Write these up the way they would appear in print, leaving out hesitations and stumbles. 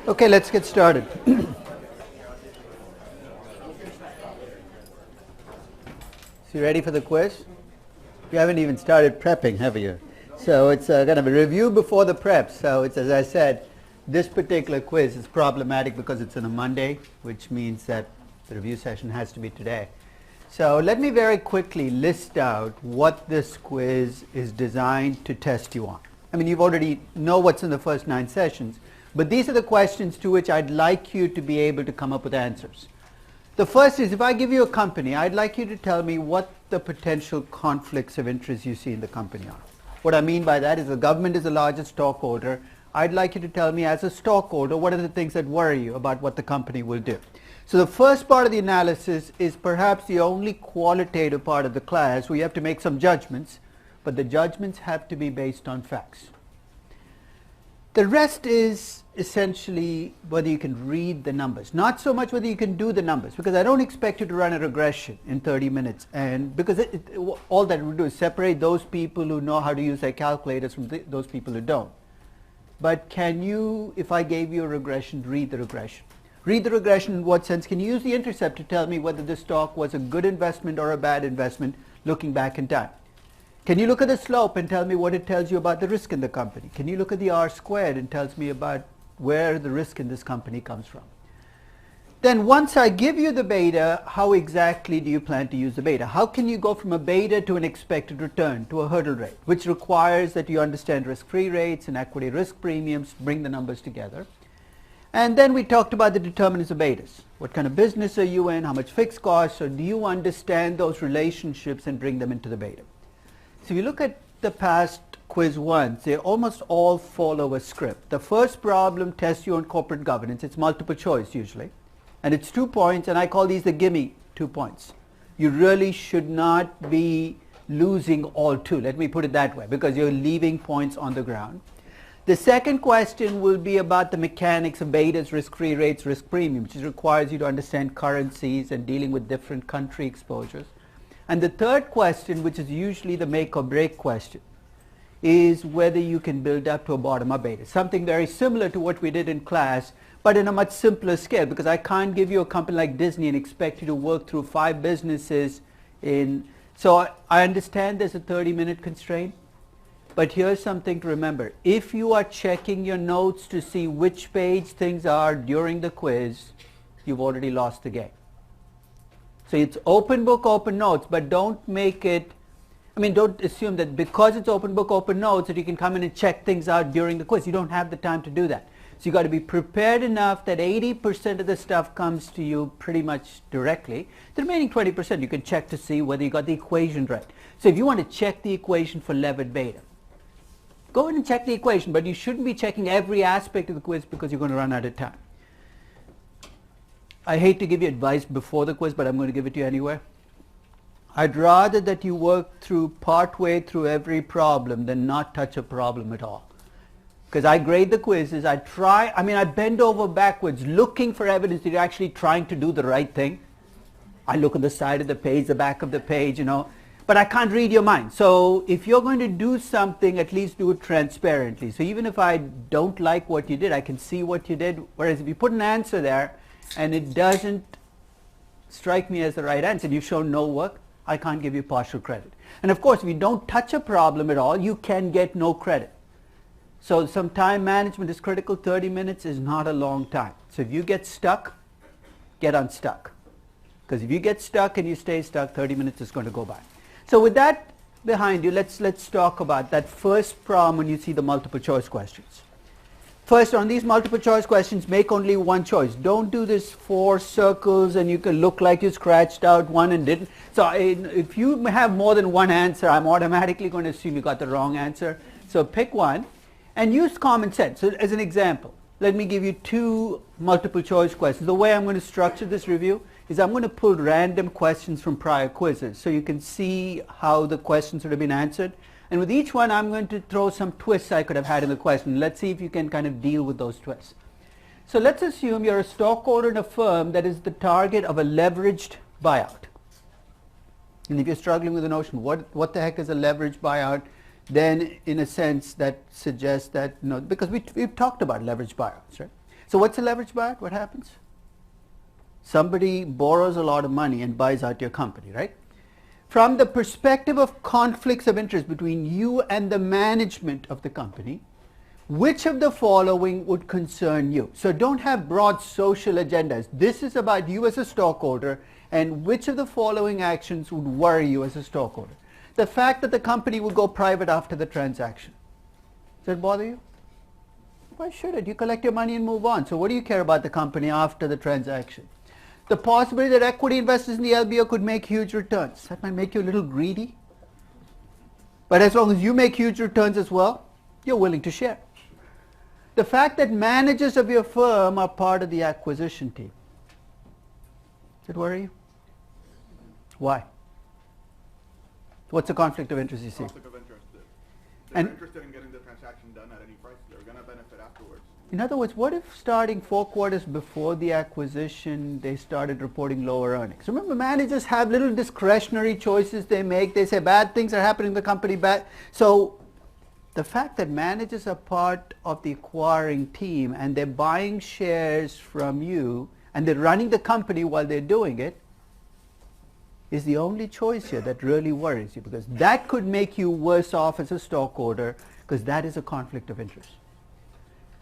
Okay, let's get started. So you ready for the quiz? You haven't even started prepping, have you? So it's kind of a review before the prep. So it's, as I said, this particular quiz is problematic because it's on a Monday, which means that the review session has to be today. So let me very quickly list out what this quiz is designed to test you on. I mean, you've already know what's in the first 9 sessions, but these are the questions to which I'd like you to be able to come up with answers. The first is, if I give you a company, I'd like you to tell me what the potential conflicts of interest you see in the company are. What I mean by that is the government is the largest stockholder. I'd like you to tell me, as a stockholder, what are the things that worry you about what the company will do. So the first part of the analysis is perhaps the only qualitative part of the class where you have to make some judgments, but the judgments have to be based on facts. The rest is essentially whether you can read the numbers, not so much whether you can do the numbers, because I don't expect you to run a regression in 30 minutes, and because all that we do is separate those people who know how to use their calculators from those people who don't. But can you, if I gave you a regression, read the regression? Read the regression in what sense? Can you use the intercept to tell me whether the stock was a good investment or a bad investment looking back in time? Can you look at the slope and tell me what it tells you about the risk in the company? Can you look at the R squared and tells me about where the risk in this company comes from? Then once I give you the beta, how exactly do you plan to use the beta? How can you go from a beta to an expected return to a hurdle rate, which requires that you understand risk-free rates and equity risk premiums, bring the numbers together. And then we talked about the determinants of betas. What kind of business are you in? How much fixed costs? So do you understand those relationships and bring them into the beta? So if you look at the past quiz ones, they almost all follow a script. The first problem tests you on corporate governance. It's multiple choice usually. And it's 2 points, and I call these the gimme 2 points. You really should not be losing all 2. Let me put it that way, because you're leaving points on the ground. The second question will be about the mechanics of betas, risk-free rates, risk premiums, which requires you to understand currencies and dealing with different country exposures. And the third question, which is usually the make or break question, is whether you can build up to a bottom-up beta. Something very similar to what we did in class, but in a much simpler scale, because I can't give you a company like Disney and expect you to work through 5 businesses in. So I understand there's a 30-minute constraint, but here's something to remember. If you are checking your notes to see which page things are during the quiz, you've already lost the game. So it's open book, open notes, but don't make it I mean, don't assume that because it's open book, open notes, that you can come in and check things out during the quiz. You don't have the time to do that. So you got to be prepared enough that 80% of the stuff comes to you pretty much directly. The remaining 20% you can check to see whether you got the equation right. So if you want to check the equation for levered beta, go in and check the equation, but you shouldn't be checking every aspect of the quiz because you're going to run out of time. I hate to give you advice before the quiz, but I'm going to give it to you anyway. I'd rather that you work through partway through every problem than not touch a problem at all. Because I grade the quizzes, I bend over backwards looking for evidence that you're actually trying to do the right thing. I look on the side of the page, the back of the page, but I can't read your mind. So if you're going to do something, at least do it transparently. So even if I don't like what you did, I can see what you did. Whereas if you put an answer there and it doesn't strike me as the right answer, and you've shown no work, I can't give you partial credit. And of course, if you don't touch a problem at all, you can get no credit. So some time management is critical. 30 minutes is not a long time. So if you get stuck, get unstuck. Because if you get stuck and you stay stuck, 30 minutes is going to go by. So with that behind you, let's talk about that first problem when you see the multiple choice questions. First, on these multiple choice questions, make only one choice. Don't do this 4 circles and you can look like you scratched out one and didn't. So if you have more than one answer, I'm automatically going to assume you got the wrong answer. So pick one and use common sense. So as an example, let me give you 2 multiple choice questions. The way I'm going to structure this review is I'm going to pull random questions from prior quizzes so you can see how the questions would have been answered. And with each one, I'm going to throw some twists I could have had in the question. Let's see if you can kind of deal with those twists. So let's assume you're a stockholder in a firm that is the target of a leveraged buyout. And if you're struggling with the notion, what the heck is a leveraged buyout, then in a sense that suggests that, because we've talked about leveraged buyouts, right? So what's a leveraged buyout? What happens? Somebody borrows a lot of money and buys out your company, right? From the perspective of conflicts of interest between you and the management of the company, which of the following would concern you? So don't have broad social agendas. This is about you as a stockholder and which of the following actions would worry you as a stockholder. The fact that the company would go private after the transaction. Does that bother you? Why should it? You collect your money and move on. So what do you care about the company after the transaction? The possibility that equity investors in the LBO could make huge returns. That might make you a little greedy. But as long as you make huge returns as well, you're willing to share. The fact that managers of your firm are part of the acquisition team. Does it worry you? Why? What's the conflict of interest you see? Conflict of interest. They're interested in getting the transaction done at any price. They're going to benefit afterwards. In other words, what if starting 4 quarters before the acquisition, they started reporting lower earnings? Remember, managers have little discretionary choices they make. They say bad things are happening in the company. So the fact that managers are part of the acquiring team and they're buying shares from you and they're running the company while they're doing it is the only choice here that really worries you, because that could make you worse off as a stockholder, because that is a conflict of interest.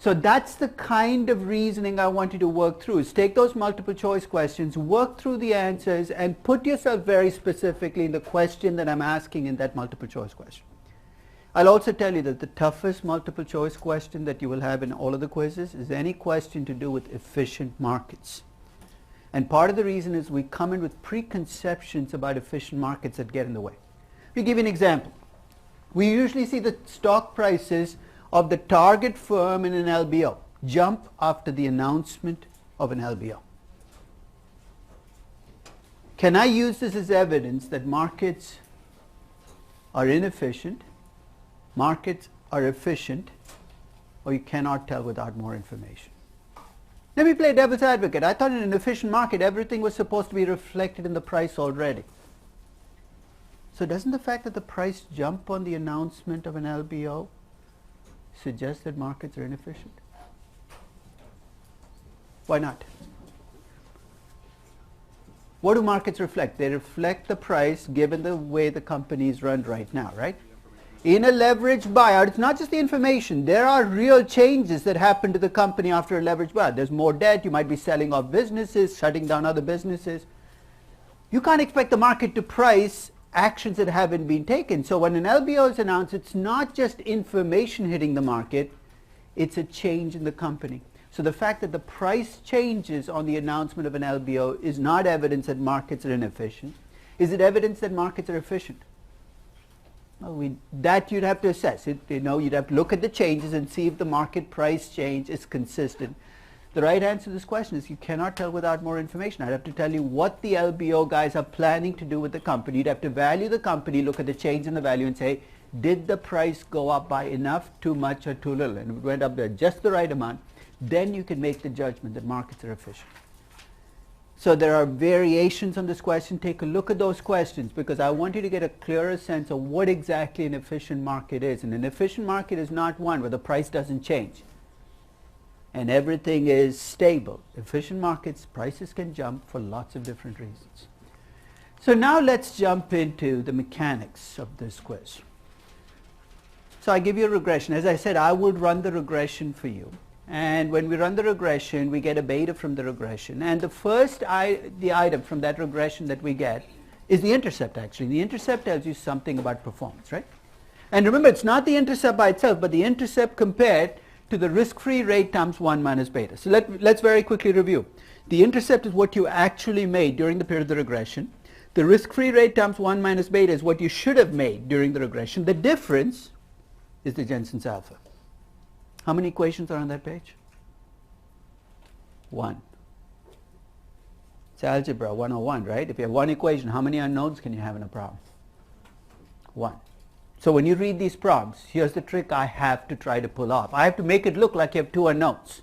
So that's the kind of reasoning I want you to work through, is take those multiple choice questions, work through the answers, and put yourself very specifically in the question that I'm asking in that multiple choice question. I'll also tell you that the toughest multiple choice question that you will have in all of the quizzes is any question to do with efficient markets. And part of the reason is we come in with preconceptions about efficient markets that get in the way. I'll give you an example. We usually see the stock prices of the target firm in an LBO jump after the announcement of an LBO. Can I use this as evidence that markets are inefficient, markets are efficient, or you cannot tell without more information? Let me play devil's advocate. I thought in an efficient market everything was supposed to be reflected in the price already. So doesn't the fact that the price jump on the announcement of an LBO suggest that markets are inefficient? Why not? What do markets reflect? They reflect the price given the way the company is run right now, right? In a leveraged buyout, it's not just the information. There are real changes that happen to the company after a leveraged buyout. There's more debt. You might be selling off businesses, shutting down other businesses. You can't expect the market to price actions that haven't been taken. So when an LBO is announced, it's not just information hitting the market, it's a change in the company. So the fact that the price changes on the announcement of an LBO is not evidence that markets are inefficient. Is it evidence that markets are efficient? Well, that you'd have to assess. You'd have to look at the changes and see if the market price change is consistent. The right answer to this question is you cannot tell without more information. I'd have to tell you what the LBO guys are planning to do with the company. You'd have to value the company, look at the change in the value and say, did the price go up by enough, too much, or too little? And if it went up there just the right amount, then you can make the judgment that markets are efficient. So there are variations on this question. Take a look at those questions because I want you to get a clearer sense of what exactly an efficient market is. And an efficient market is not one where the price doesn't change and everything is stable. Efficient markets, prices can jump for lots of different reasons. So now let's jump into the mechanics of this quiz. So I give you a regression. As I said, I would run the regression for you. And when we run the regression, we get a beta from the regression. And the first item from that regression that we get is the intercept, actually. The intercept tells you something about performance, right? And remember, it's not the intercept by itself, but the intercept compared to the risk-free rate times 1 minus beta. So let's very quickly review. The intercept is what you actually made during the period of the regression. The risk-free rate times 1 minus beta is what you should have made during the regression. The difference is the Jensen's alpha. How many equations are on that page? 1. It's algebra 101, right? If you have one equation, how many unknowns can you have in a problem? 1. So when you read these problems, here's the trick I have to try to pull off. I have to make it look like you have 2 unknowns,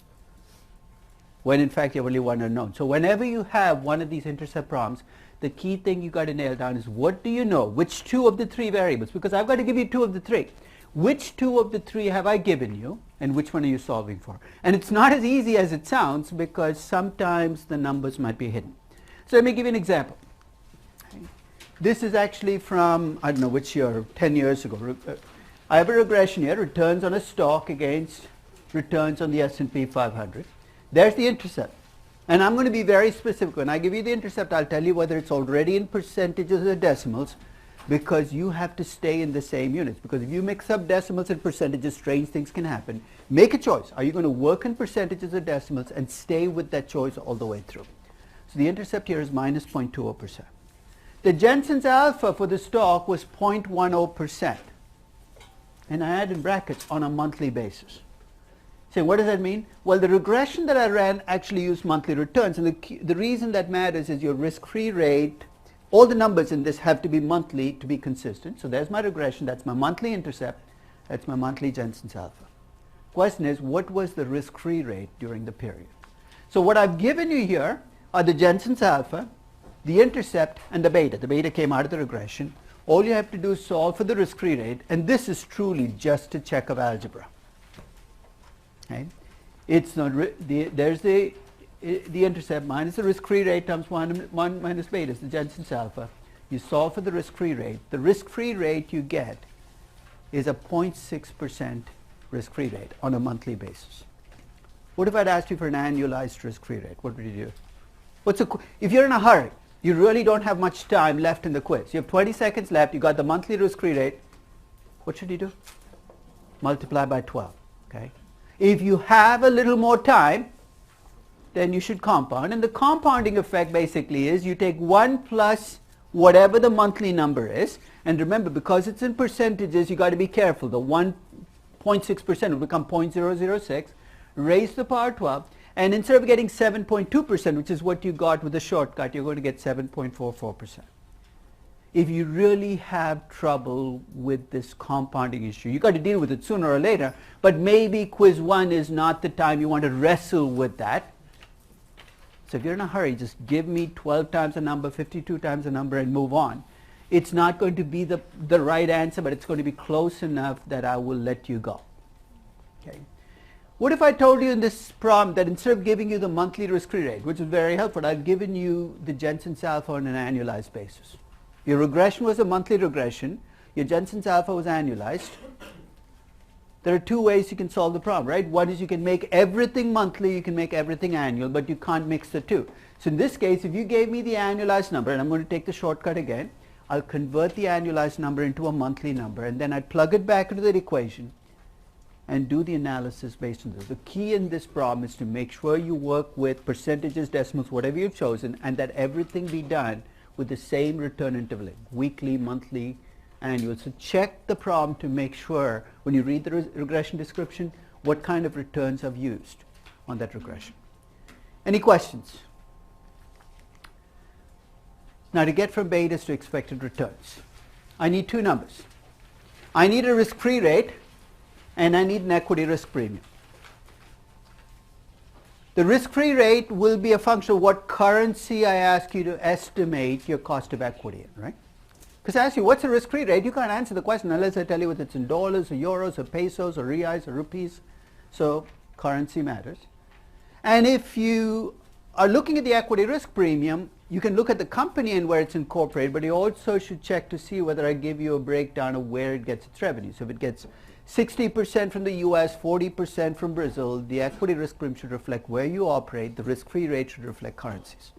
when in fact you have only 1 unknown. So whenever you have one of these intercept problems, the key thing you got to nail down is what do you know? Which 2 of the 3 variables? Because I've got to give you 2 of the 3. Which 2 of the 3 have I given you, and which one are you solving for? And it's not as easy as it sounds because sometimes the numbers might be hidden. So let me give you an example. This is actually from, I don't know which year, 10 years ago. I have a regression here, returns on a stock against returns on the S&P 500. There's the intercept. And I'm going to be very specific. When I give you the intercept, I'll tell you whether it's already in percentages or decimals, because you have to stay in the same units. Because if you mix up decimals and percentages, strange things can happen. Make a choice. Are you going to work in percentages or decimals and stay with that choice all the way through? So the intercept here is minus 0.20%. The Jensen's alpha for the stock was 0.10%. And I add in brackets on a monthly basis. So what does that mean? Well, the regression that I ran actually used monthly returns. And the reason that matters is your risk-free rate. All the numbers in this have to be monthly to be consistent. So there's my regression. That's my monthly intercept. That's my monthly Jensen's alpha. Question is, what was the risk-free rate during the period? So what I've given you here are the Jensen's alpha, the intercept, and the beta. The beta came out of the regression. All you have to do is solve for the risk-free rate. And this is truly just a check of algebra. Okay? It's not there's the intercept minus the risk-free rate times 1 minus beta is the Jensen's alpha. You solve for the risk-free rate. The risk-free rate you get is a 0.6% risk-free rate on a monthly basis. What if I'd asked you for an annualized risk-free rate? What would you do? If you're in a hurry, you really don't have much time left in the quiz. You have 20 seconds left. You got the monthly risk-free rate. What should you do? Multiply by 12. Okay. If you have a little more time, then you should compound. And the compounding effect basically is you take 1 plus whatever the monthly number is. And remember, because it's in percentages, you got to be careful. The 1.6% will become 0.006. Raise the power 12. And instead of getting 7.2%, which is what you got with the shortcut, you're going to get 7.44%. If you really have trouble with this compounding issue, you got to deal with it sooner or later, but maybe quiz 1 is not the time you want to wrestle with that. So if you're in a hurry, just give me 12 times a number, 52 times a number, and move on. It's not going to be the right answer, but it's going to be close enough that I will let you go. Okay. What if I told you in this problem that instead of giving you the monthly risk-free rate, which is very helpful, I've given you the Jensen's alpha on an annualized basis. Your regression was a monthly regression. Your Jensen's alpha was annualized. There are 2 ways you can solve the problem, right? One is you can make everything monthly, you can make everything annual, but you can't mix the 2. So in this case, if you gave me the annualized number, and I'm going to take the shortcut again, I'll convert the annualized number into a monthly number, and then I'd plug it back into the equation and do the analysis based on this. The key in this problem is to make sure you work with percentages, decimals, whatever you've chosen, and that everything be done with the same return interval, weekly, monthly, annual. So check the problem to make sure when you read the regression description what kind of returns I've used on that regression. Any questions? Now, to get from betas to expected returns, I need two numbers. I need a risk-free rate and I need an equity risk premium. The risk-free rate will be a function of what currency I ask you to estimate your cost of equity in, right? Because I ask you, what's the risk-free rate? You can't answer the question unless I tell you whether it's in dollars or euros or pesos or reais or rupees. So currency matters. And if you are looking at the equity risk premium, you can look at the company and where it's incorporated, but you also should check to see whether I give you a breakdown of where it gets its revenue. So if it gets 60% from the US, 40% from Brazil, the equity risk premium should reflect where you operate. The risk-free rate should reflect currencies.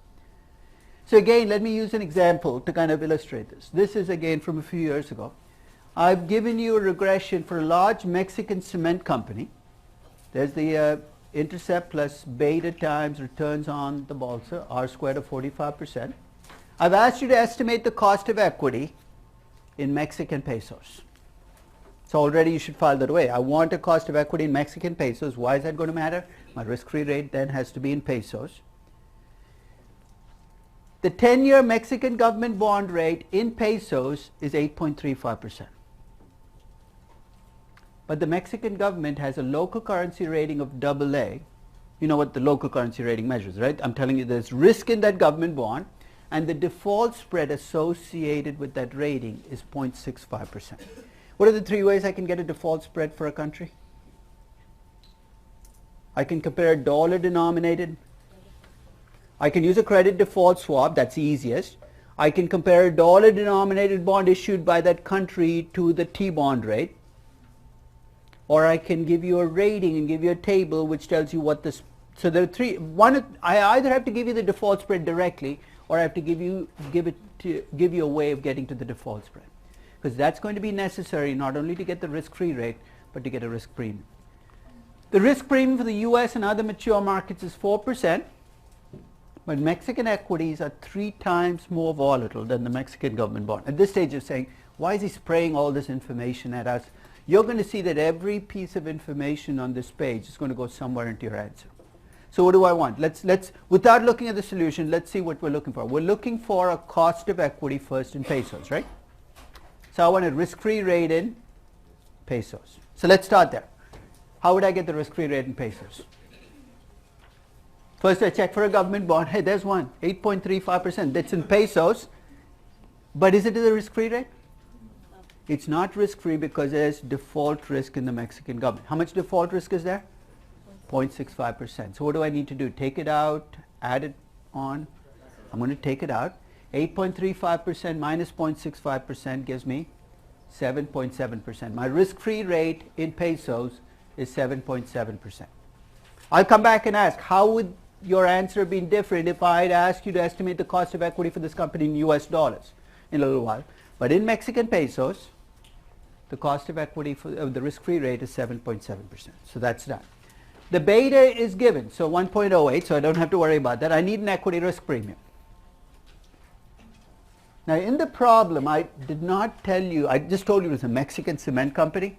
So again, let me use an example to kind of illustrate this. This is again from a few years ago. I've given you a regression for a large Mexican cement company. There's the intercept plus beta times returns on the bolsa, R squared of 45%. I've asked you to estimate the cost of equity in Mexican pesos. So already you should file that away. I want a cost of equity in Mexican pesos. Why is that going to matter? My risk-free rate then has to be in pesos. The 10-year Mexican government bond rate in pesos is 8.35%. But the Mexican government has a local currency rating of AA. You know what the local currency rating measures, right? I'm telling you there's risk in that government bond, and the default spread associated with that rating is 0.65%. What are the three ways I can get a default spread for a country? I can compare a dollar denominated. I can use a credit default swap, that's the easiest. I can compare a dollar denominated bond issued by that country to the T-bond rate. Or I can give you a rating and give you a table which tells you what this. So there are three. One, I either have to give you the default spread directly, or I have to give you a way of getting to the default spread, because that's going to be necessary not only to get the risk-free rate, but to get a risk premium. The risk premium for the U.S. and other mature markets is 4%, but Mexican equities are 3 times more volatile than the Mexican government bond. At this stage, you're saying, why is he spraying all this information at us? You're going to see that every piece of information on this page is going to go somewhere into your answer. So what do I want? Let's without looking at the solution, let's see what we're looking for. We're looking for a cost of equity first in pesos, right? So I want a risk-free rate in pesos. So let's start there. How would I get the risk-free rate in pesos? First I check for a government bond. Hey, there's one, 8.35%. That's in pesos. But is it the risk-free rate? It's not risk-free because there's default risk in the Mexican government. How much default risk is there? 0.65%. So what do I need to do? Take it out, add it on. I'm going to take it out. 8.35% minus 0.65% gives me 7.7%. My risk-free rate in pesos is 7.7%. I'll come back and ask, how would your answer have been different if I had asked you to estimate the cost of equity for this company in US dollars in a little while? But in Mexican pesos, the cost of equity for the risk-free rate is 7.7%. So that's done. The beta is given, so 1.08, so I don't have to worry about that. I need an equity risk premium. Now in the problem, I did not tell you, I just told you it was a Mexican cement company.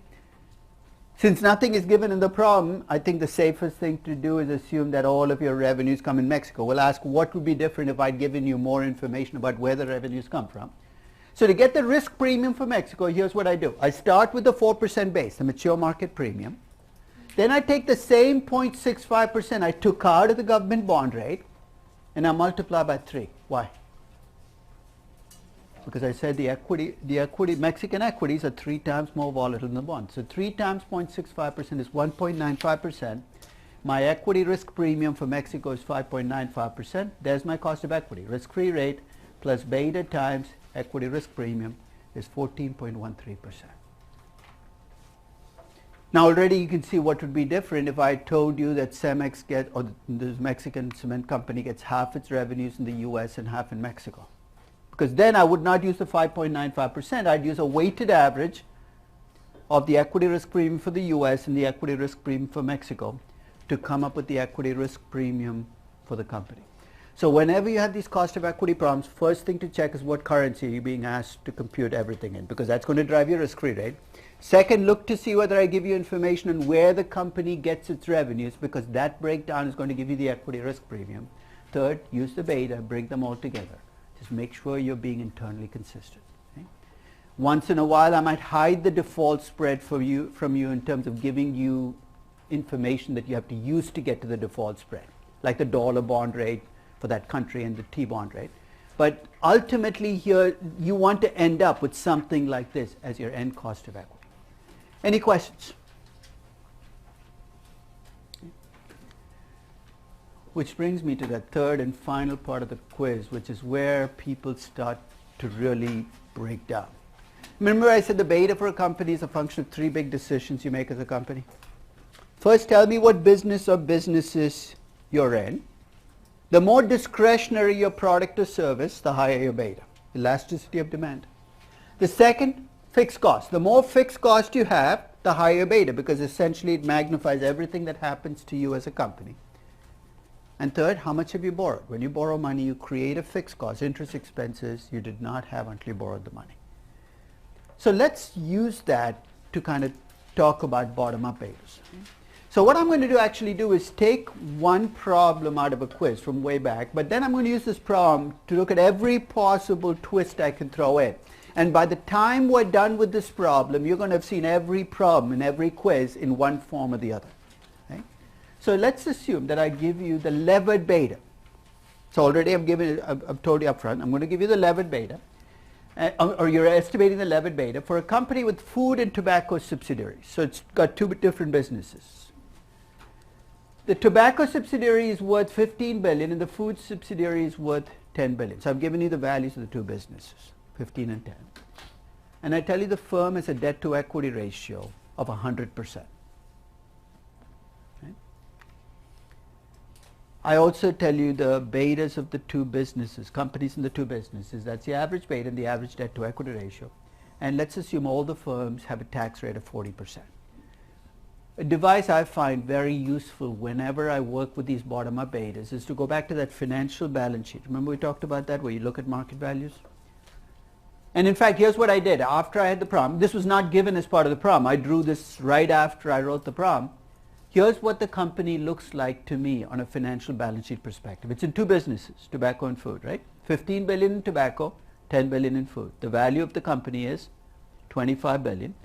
Since nothing is given in the problem, I think the safest thing to do is assume that all of your revenues come in Mexico. We'll ask what would be different if I'd given you more information about where the revenues come from. So to get the risk premium for Mexico, here's what I do. I start with the 4% base, the mature market premium. Then I take the same 0.65% I took out of the government bond rate, and I multiply by 3. Why? Because I said the Mexican equities are 3 times more volatile than the bond. So 3 times 0.65% is 1.95%. My equity risk premium for Mexico is 5.95%. There's my cost of equity. Risk-free rate plus beta times equity risk premium is 14.13%. Now already you can see what would be different if I told you that Cemex or the Mexican cement company gets half its revenues in the US and half in Mexico. because then I would not use the 5.95%. I'd use a weighted average of the equity risk premium for the US and the equity risk premium for Mexico to come up with the equity risk premium for the company. So whenever you have these cost of equity problems, first thing to check is what currency are you being asked to compute everything in, because that's going to drive your risk-free rate. Second, look to see whether I give you information on where the company gets its revenues, because that breakdown is going to give you the equity risk premium. Third, use the beta, bring them all together. Just make sure you're being internally consistent. Okay? Once in a while, I might hide the default spread from you in terms of giving you information that you have to use to get to the default spread, like the dollar bond rate for that country and the T-bond rate. But ultimately here, you want to end up with something like this as your end cost of equity. Any questions? Which brings me to the third and final part of the quiz, which is where people start to really break down. Remember I said the beta for a company is a function of three big decisions you make as a company? First, tell me what business or businesses you're in. The more discretionary your product or service, the higher your beta, elasticity of demand. The second, fixed cost. The more fixed cost you have, the higher your beta, because essentially it magnifies everything that happens to you as a company. And third, how much have you borrowed? When you borrow money, you create a fixed cost, interest expenses you did not have until you borrowed the money. So let's use that to kind of talk about bottom-up betas. So what I'm going to actually do is take one problem out of a quiz from way back, but then I'm going to use this problem to look at every possible twist I can throw in. And by the time we're done with this problem, you're going to have seen every problem in every quiz in one form or the other. Okay? So let's assume that I give you the levered beta. So already I've told you up front, I'm going to give you the levered beta, or you're estimating the levered beta for a company with food and tobacco subsidiaries. So it's got two different businesses. The tobacco subsidiary is worth 15 billion and the food subsidiary is worth 10 billion. So I've given you the values of the two businesses, 15 and 10. And I tell you the firm has a debt to equity ratio of 100%. Okay? I also tell you the betas of the two businesses, companies in the two businesses. That's the average beta and the average debt to equity ratio. And let's assume all the firms have a tax rate of 40%. A device I find very useful whenever I work with these bottom-up betas is to go back to that financial balance sheet. Remember we talked about that, where you look at market values? And in fact, here's what I did. After I had the problem, this was not given as part of the problem. I drew this right after I wrote the problem. Here's what the company looks like to me on a financial balance sheet perspective. It's in two businesses, tobacco and food, right? 15 billion in tobacco, 10 billion in food. The value of the company is 25 billion.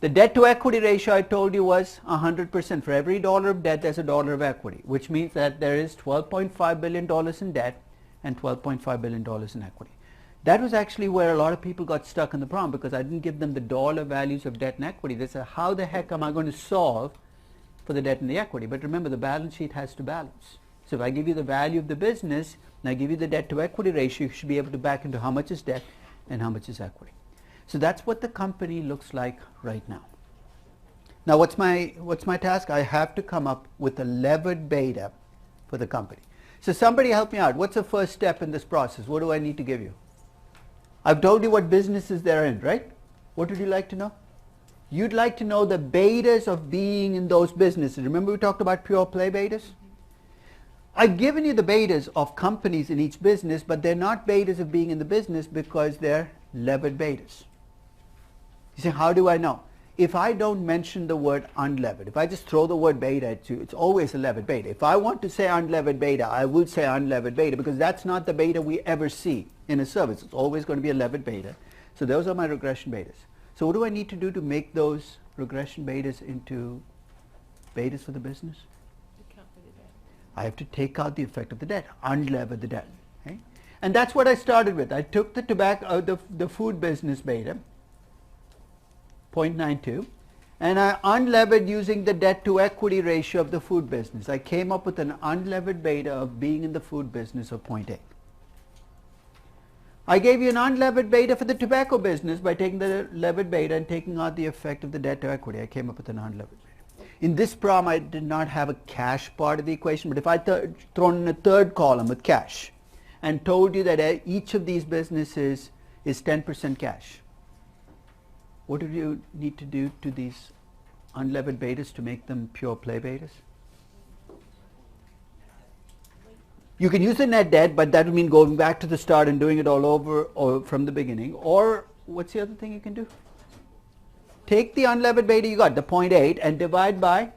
The debt to equity ratio I told you was 100%. For every dollar of debt, there's a dollar of equity, which means that there is $12.5 billion in debt and $12.5 billion in equity. That was actually where a lot of people got stuck in the problem, because I didn't give them the dollar values of debt and equity. They said, how the heck am I going to solve for the debt and the equity? But remember, the balance sheet has to balance. So if I give you the value of the business and I give you the debt to equity ratio, you should be able to back into how much is debt and how much is equity. So that's what the company looks like right now. Now what's my task? I have to come up with a levered beta for the company. So somebody help me out. What's the first step in this process? What do I need to give you? I've told you what businesses they're in, right? What would you like to know? You'd like to know the betas of being in those businesses. Remember we talked about pure play betas? I've given you the betas of companies in each business, but they're not betas of being in the business because they're levered betas. You say, how do I know? If I don't mention the word unlevered, if I just throw the word beta at you, it's always a levered beta. If I want to say unlevered beta, I will say unlevered beta, because that's not the beta we ever see in a service. It's always going to be a levered beta. So those are my regression betas. So what do I need to do to make those regression betas into betas for the business? Account for the debt. I have to take out the effect of the debt, unlever the debt. Okay? And that's what I started with. I took the tobacco, the food business beta, 0.92, and I unlevered using the debt to equity ratio of the food business. I came up with an unlevered beta of being in the food business of 0.8. I gave you an unlevered beta for the tobacco business by taking the levered beta and taking out the effect of the debt to equity. I came up with an unlevered beta. In this problem, I did not have a cash part of the equation, but if I thrown in a third column with cash, and told you that each of these businesses is 10% cash, what do you need to do to these unlevered betas to make them pure play betas? You can use the net debt, but that would mean going back to the start and doing it all over or from the beginning. Or what's the other thing you can do? Take the unlevered beta you got, the 0.8, and divide by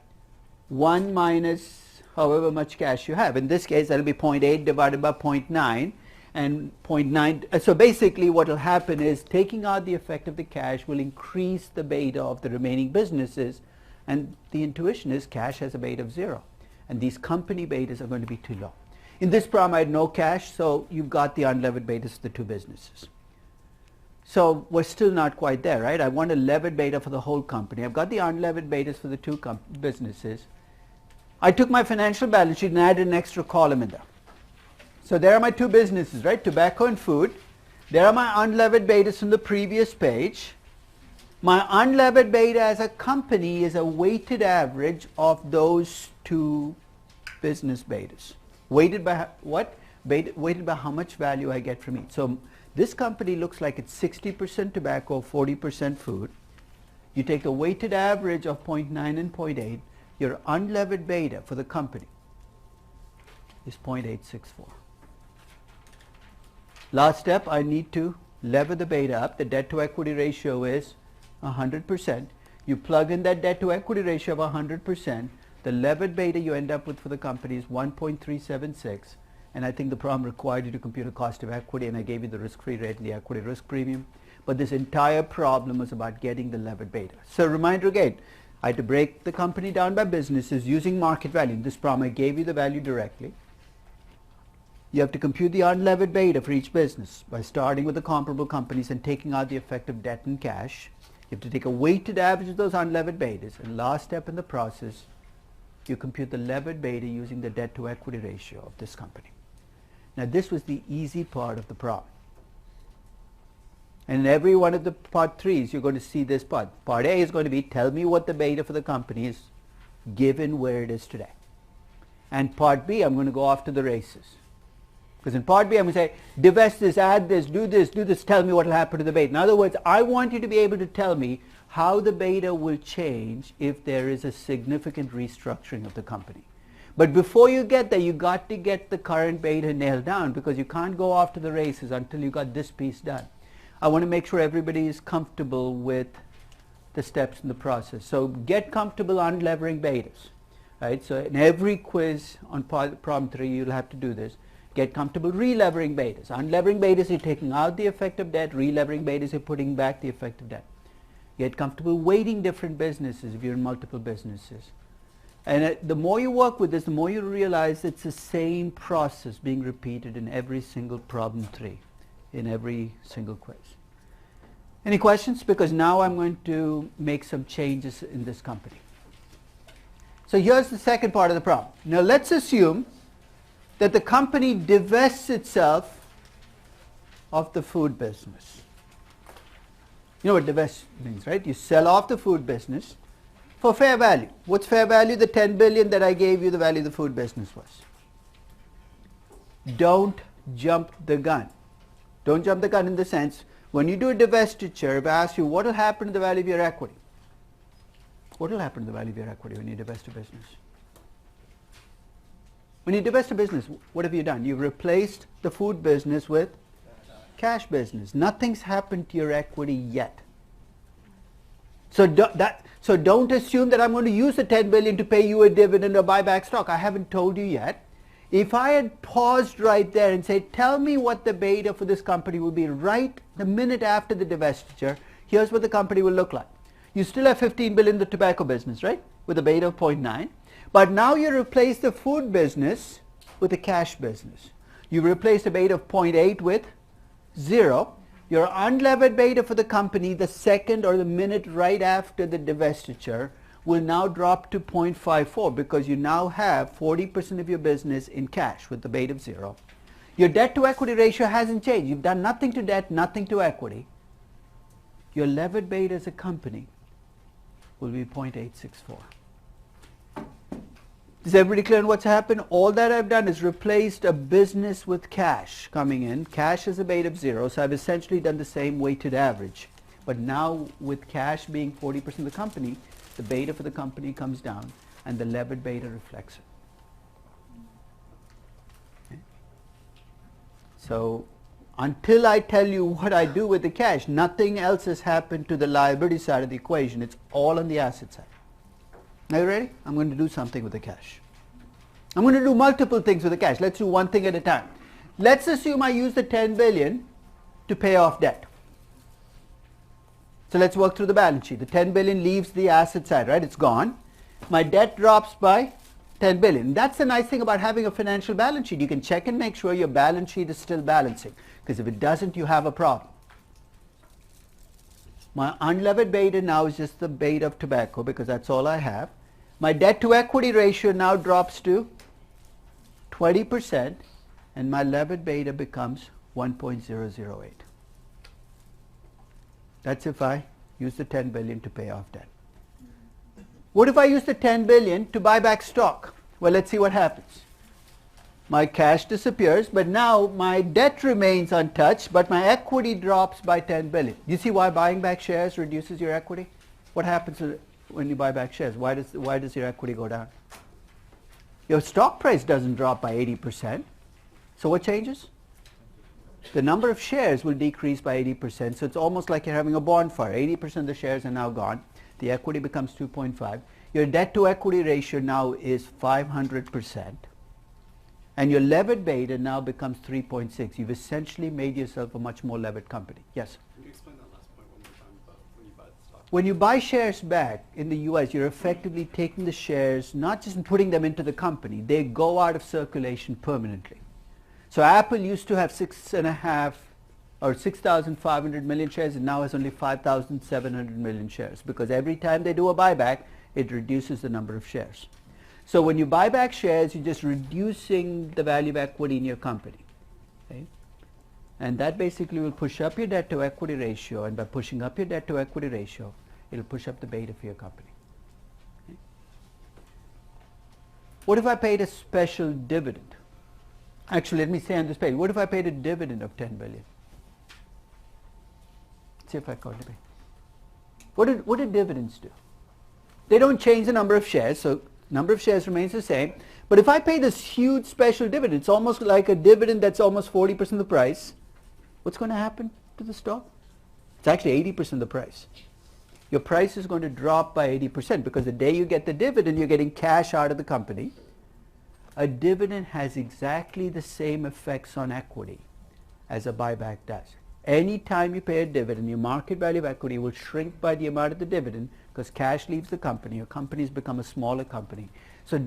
1 minus however much cash you have. In this case, that will be 0.8 divided by 0.9. And 0.9, so basically what will happen is taking out the effect of the cash will increase the beta of the remaining businesses, and the intuition is cash has a beta of 0. And these company betas are going to be too low. In this problem, I had no cash, so you've got the unlevered betas of the two businesses. So we're still not quite there, right? I want a levered beta for the whole company. I've got the unlevered betas for the two businesses. I took my financial balance sheet and added an extra column in there. So there are my two businesses, right? Tobacco and food. There are my unlevered betas from the previous page. My unlevered beta as a company is a weighted average of those two business betas. Weighted by what? Weighted by how much value I get from each. So this company looks like it's 60% tobacco, 40% food. You take the weighted average of 0.9 and 0.8. Your unlevered beta for the company is 0.864. Last step, I need to lever the beta up. The debt to equity ratio is 100%. You plug in that debt to equity ratio of 100%. The levered beta you end up with for the company is 1.376. And I think the problem required you to compute a cost of equity, and I gave you the risk-free rate and the equity risk premium. But this entire problem was about getting the levered beta. So reminder again, I had to break the company down by businesses using market value. In this problem, I gave you the value directly. You have to compute the unlevered beta for each business by starting with the comparable companies and taking out the effect of debt and cash. You have to take a weighted average of those unlevered betas. And last step in the process, you compute the levered beta using the debt to equity ratio of this company. Now this was the easy part of the problem. And in every one of the part 3s, you're going to see this part. Part A is going to be, tell me what the beta for the company is given where it is today. And part B, I'm going to go off to the races. Because in part B, I'm going to say, divest this, add this, do this, tell me what will happen to the beta. In other words, I want you to be able to tell me how the beta will change if there is a significant restructuring of the company. But before you get there, you got to get the current beta nailed down, because you can't go off to the races until you got this piece done. I want to make sure everybody is comfortable with the steps in the process. So get comfortable unlevering betas. Right? So in every quiz on problem 3, you'll have to do this. Get comfortable relevering betas. Unlevering betas, you're taking out the effect of debt. Relevering betas, you're putting back the effect of debt. Get comfortable weighting different businesses if you're in multiple businesses. And the more you work with this, the more you realize it's the same process being repeated in every single problem 3, in every single quiz. Any questions? Because now I'm going to make some changes in this company. So here's the second part of the problem. Now let's assume that the company divests itself of the food business. You know what divest means, right? You sell off the food business for fair value. What's fair value? The 10 billion that I gave you, the value of the food business was. Don't jump the gun. Don't jump the gun in the sense, when you do a divestiture, if I ask you what will happen to the value of your equity? What will happen to the value of your equity when you divest a business? When you divest a business, what have you done? You've replaced the food business with cash business. Nothing's happened to your equity yet. So don't assume that I'm going to use the 10 billion to pay you a dividend or buy back stock. I haven't told you yet. If I had paused right there and said, tell me what the beta for this company will be right the minute after the divestiture, here's what the company will look like. You still have 15 billion in the tobacco business, right? With a beta of 0.9. But now you replace the food business with the cash business. You replace the beta of 0.8 with 0. Your unlevered beta for the company, the second or the minute right after the divestiture, will now drop to 0.54 because you now have 40% of your business in cash with the beta of 0. Your debt to equity ratio hasn't changed. You've done nothing to debt, nothing to equity. Your levered beta as a company will be 0.864. Is everybody clear on what's happened? All that I've done is replaced a business with cash coming in. Cash is a beta of 0, so I've essentially done the same weighted average. But now with cash being 40% of the company, the beta for the company comes down and the levered beta reflects it. Okay. So until I tell you what I do with the cash, nothing else has happened to the liability side of the equation. It's all on the asset side. Are you ready? I'm going to do something with the cash. I'm going to do multiple things with the cash. Let's do one thing at a time. Let's assume I use the 10 billion to pay off debt. So let's work through the balance sheet. The 10 billion leaves the asset side, right? It's gone. My debt drops by 10 billion. That's the nice thing about having a financial balance sheet. You can check and make sure your balance sheet is still balancing. Because if it doesn't, you have a problem. My unlevered beta now is just the beta of tobacco because that's all I have. My debt to equity ratio now drops to 20% and my levered beta becomes 1.008. That's if I use the 10 billion to pay off debt. What if I use the 10 billion to buy back stock? Well, let's see what happens. My cash disappears, but now my debt remains untouched, but my equity drops by 10 billion. Do you see why buying back shares reduces your equity? What happens when you buy back shares? Why does your equity go down? Your stock price doesn't drop by 80%. So what changes? The number of shares will decrease by 80%. So it's almost like you're having a bonfire. 80% of the shares are now gone. The equity becomes 2.5. Your debt to equity ratio now is 500%. And your levered beta now becomes 3.6. You've essentially made yourself a much more levered company. Yes? Can you explain that last point one more time about when you buy the stock? When you buy shares back in the US, you're effectively taking the shares, not just putting them into the company. They go out of circulation permanently. So Apple used to have 6.5 or 6,500 million shares and now has only 5,700 million shares because every time they do a buyback, it reduces the number of shares. So when you buy back shares, you're just reducing the value of equity in your company. Okay? And that basically will push up your debt to equity ratio, and by pushing up your debt to equity ratio, it'll push up the beta for your company. Okay? What if I paid a special dividend? Actually, let me say on this page, what if I paid a dividend of 10 billion? Let's see if I caught it. What do dividends do? They don't change the number of shares, so number of shares remains the same. But if I pay this huge special dividend, it's almost like a dividend that's almost 40% of the price. What's going to happen to the stock? It's actually 80% of the price. Your price is going to drop by 80% because the day you get the dividend, you're getting cash out of the company. A dividend has exactly the same effects on equity as a buyback does. Anytime you pay a dividend, your market value of equity will shrink by the amount of the dividend because cash leaves the company. Your company's become a smaller company. So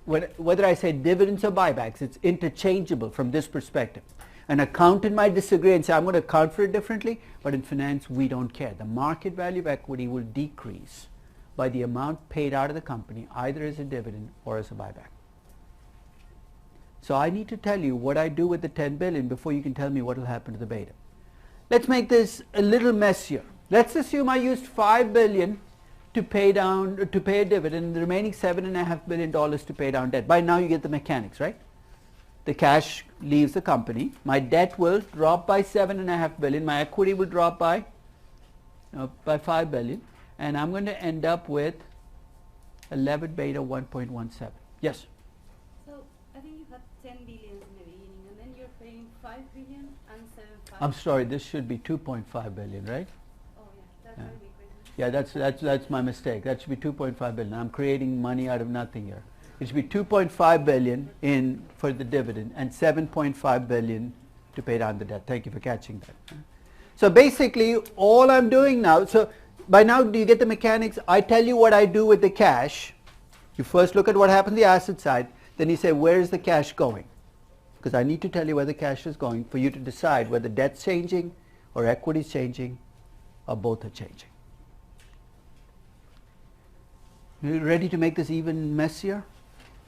whether I say dividends or buybacks, it's interchangeable from this perspective. An accountant might disagree and say, I'm going to account for it differently, but in finance, we don't care. The market value of equity will decrease by the amount paid out of the company, either as a dividend or as a buyback. So I need to tell you what I do with the 10 billion before you can tell me what will happen to the beta. Let's make this a little messier. Let's assume I used 5 billion to pay a dividend, and the remaining $7.5 billion to pay down debt. By now you get the mechanics, right? The cash leaves the company. My debt will drop by $7.5 billion. My equity will drop by 5 billion, and I'm going to end up with a levered beta 1.17. Yes. So I think you had 10 billion in the beginning, and then you're paying 5 billion and 7.5. I'm sorry. This should be 2.5 billion, right? Oh yeah, that's my big question. Yeah, that's my mistake. That should be 2.5 billion. I'm creating money out of nothing here. It should be 2.5 billion in for the dividend and 7.5 billion to pay down the debt. Thank you for catching that. So basically, all I'm doing now. So by now, do you get the mechanics? I tell you what I do with the cash. You first look at what happens on the asset side. Then you say, where is the cash going? Because I need to tell you where the cash is going for you to decide whether debt's changing or equity's changing or both are changing. You ready to make this even messier?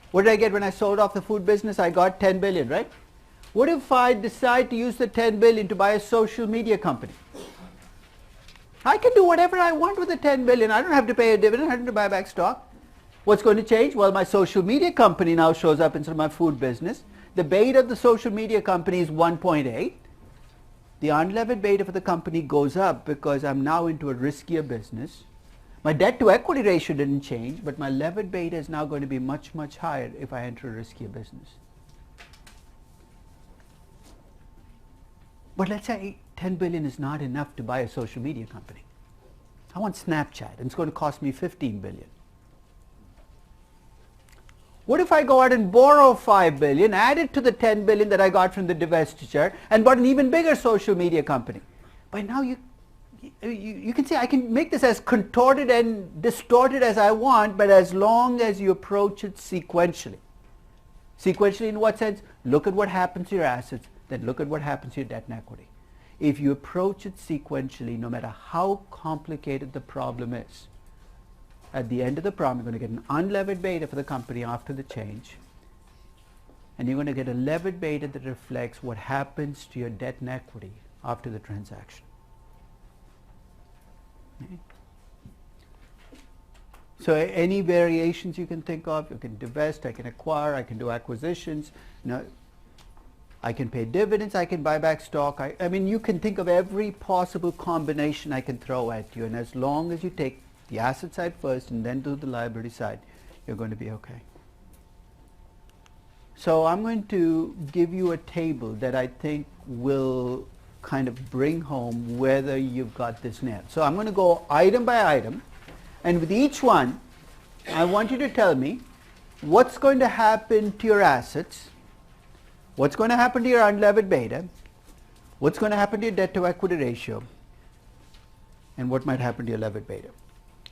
What did I get when I sold off the food business? I got 10 billion, right? What if I decide to use the 10 billion to buy a social media company? I can do whatever I want with the 10 billion. I don't have to pay a dividend. I don't have to buy back stock. What's going to change? Well, my social media company now shows up instead of my food business. The beta of the social media company is 1.8. The unlevered beta for the company goes up because I'm now into a riskier business. My debt to equity ratio didn't change, but my levered beta is now going to be much, much higher if I enter a riskier business. But let's say 10 billion is not enough to buy a social media company. I want Snapchat, and it's going to cost me 15 billion. What if I go out and borrow 5 billion, add it to the 10 billion that I got from the divestiture, and bought an even bigger social media company? By now you can see I can make this as contorted and distorted as I want, but as long as you approach it sequentially. Sequentially in what sense? Look at what happens to your assets, then look at what happens to your debt and equity. If you approach it sequentially, no matter how complicated the problem is, at the end of the problem, you're going to get an unlevered beta for the company after the change. And you're going to get a levered beta that reflects what happens to your debt and equity after the transaction. Okay. So any variations you can think of, you can divest, I can acquire, I can do acquisitions, I can pay dividends, I can buy back stock. I mean, you can think of every possible combination I can throw at you, and as long as you take the asset side first and then do the liability side, you're going to be okay. So I'm going to give you a table that I think will kind of bring home whether you've got this nailed. So I'm going to go item by item, and with each one, I want you to tell me what's going to happen to your assets, what's going to happen to your unlevered beta, what's going to happen to your debt to equity ratio, and what might happen to your levered beta.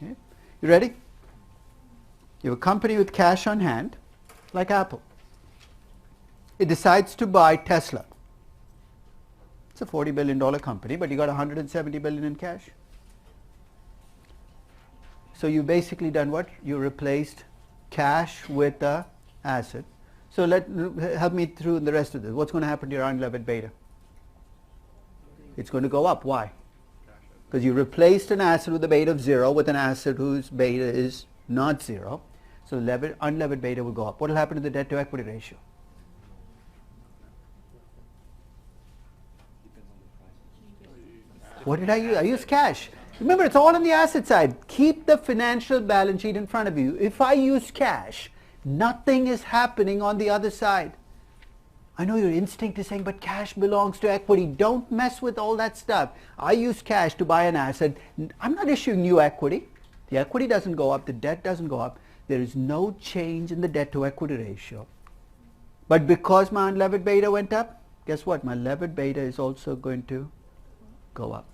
Okay. You ready? You have a company with cash on hand, like Apple. It decides to buy Tesla. It's a $40 billion company, but you got $170 billion in cash. So you've basically done what? You replaced cash with an asset. So help me through the rest of this. What's going to happen to your unlevered beta? It's going to go up. Why? Because you replaced an asset with a beta of 0 with an asset whose beta is not 0. So unlevered beta will go up. What will happen to the debt to equity ratio? What did I use? I used cash. Remember, it's all on the asset side. Keep the financial balance sheet in front of you. If I use cash, nothing is happening on the other side. I know your instinct is saying, but cash belongs to equity. Don't mess with all that stuff. I use cash to buy an asset. I'm not issuing new equity. The equity doesn't go up. The debt doesn't go up. There is no change in the debt to equity ratio. But because my unlevered beta went up, guess what? My levered beta is also going to go up.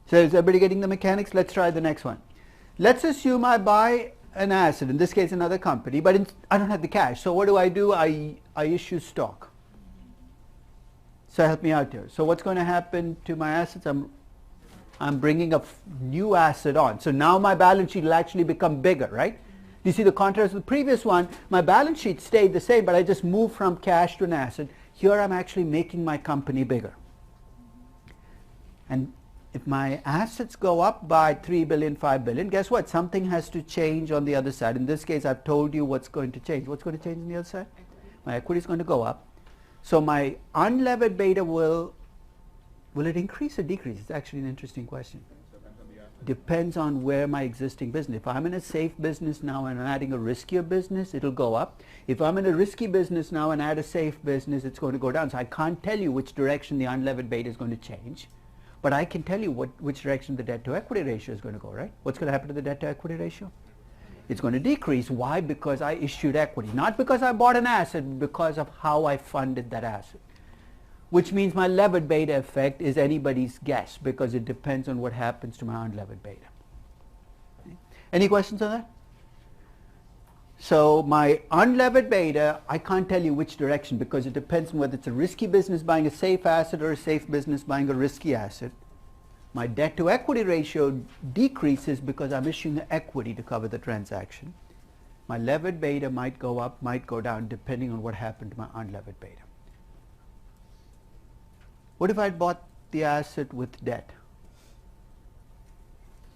So is everybody getting the mechanics? Let's try the next one. Let's assume I buy an asset, in this case another company, but I don't have the cash. So what do? I issue stock. So help me out here. So what's going to happen to my assets? I'm bringing a new asset on. So now my balance sheet will actually become bigger, right? You see the contrast with the previous one, my balance sheet stayed the same, but I just moved from cash to an asset. Here I'm actually making my company bigger. And if my assets go up by 3 billion, 5 billion, guess what? Something has to change on the other side. In this case, I've told you what's going to change. What's going to change on the other side? My equity is going to go up. So my unlevered beta will it increase or decrease? It's actually an interesting question. Depends on where my existing business. If I'm in a safe business now and I'm adding a riskier business, it'll go up. If I'm in a risky business now and add a safe business, it's going to go down. So I can't tell you which direction the unlevered beta is going to change. But I can tell you which direction the debt to equity ratio is going to go, right? What's going to happen to the debt to equity ratio? It's going to decrease. Why? Because I issued equity. Not because I bought an asset, but because of how I funded that asset. Which means my levered beta effect is anybody's guess because it depends on what happens to my unlevered beta. Okay. Any questions on that? So my unlevered beta, I can't tell you which direction because it depends on whether it's a risky business buying a safe asset or a safe business buying a risky asset. My debt to equity ratio decreases because I'm issuing equity to cover the transaction. My levered beta might go up, might go down depending on what happened to my unlevered beta. What if I bought the asset with debt?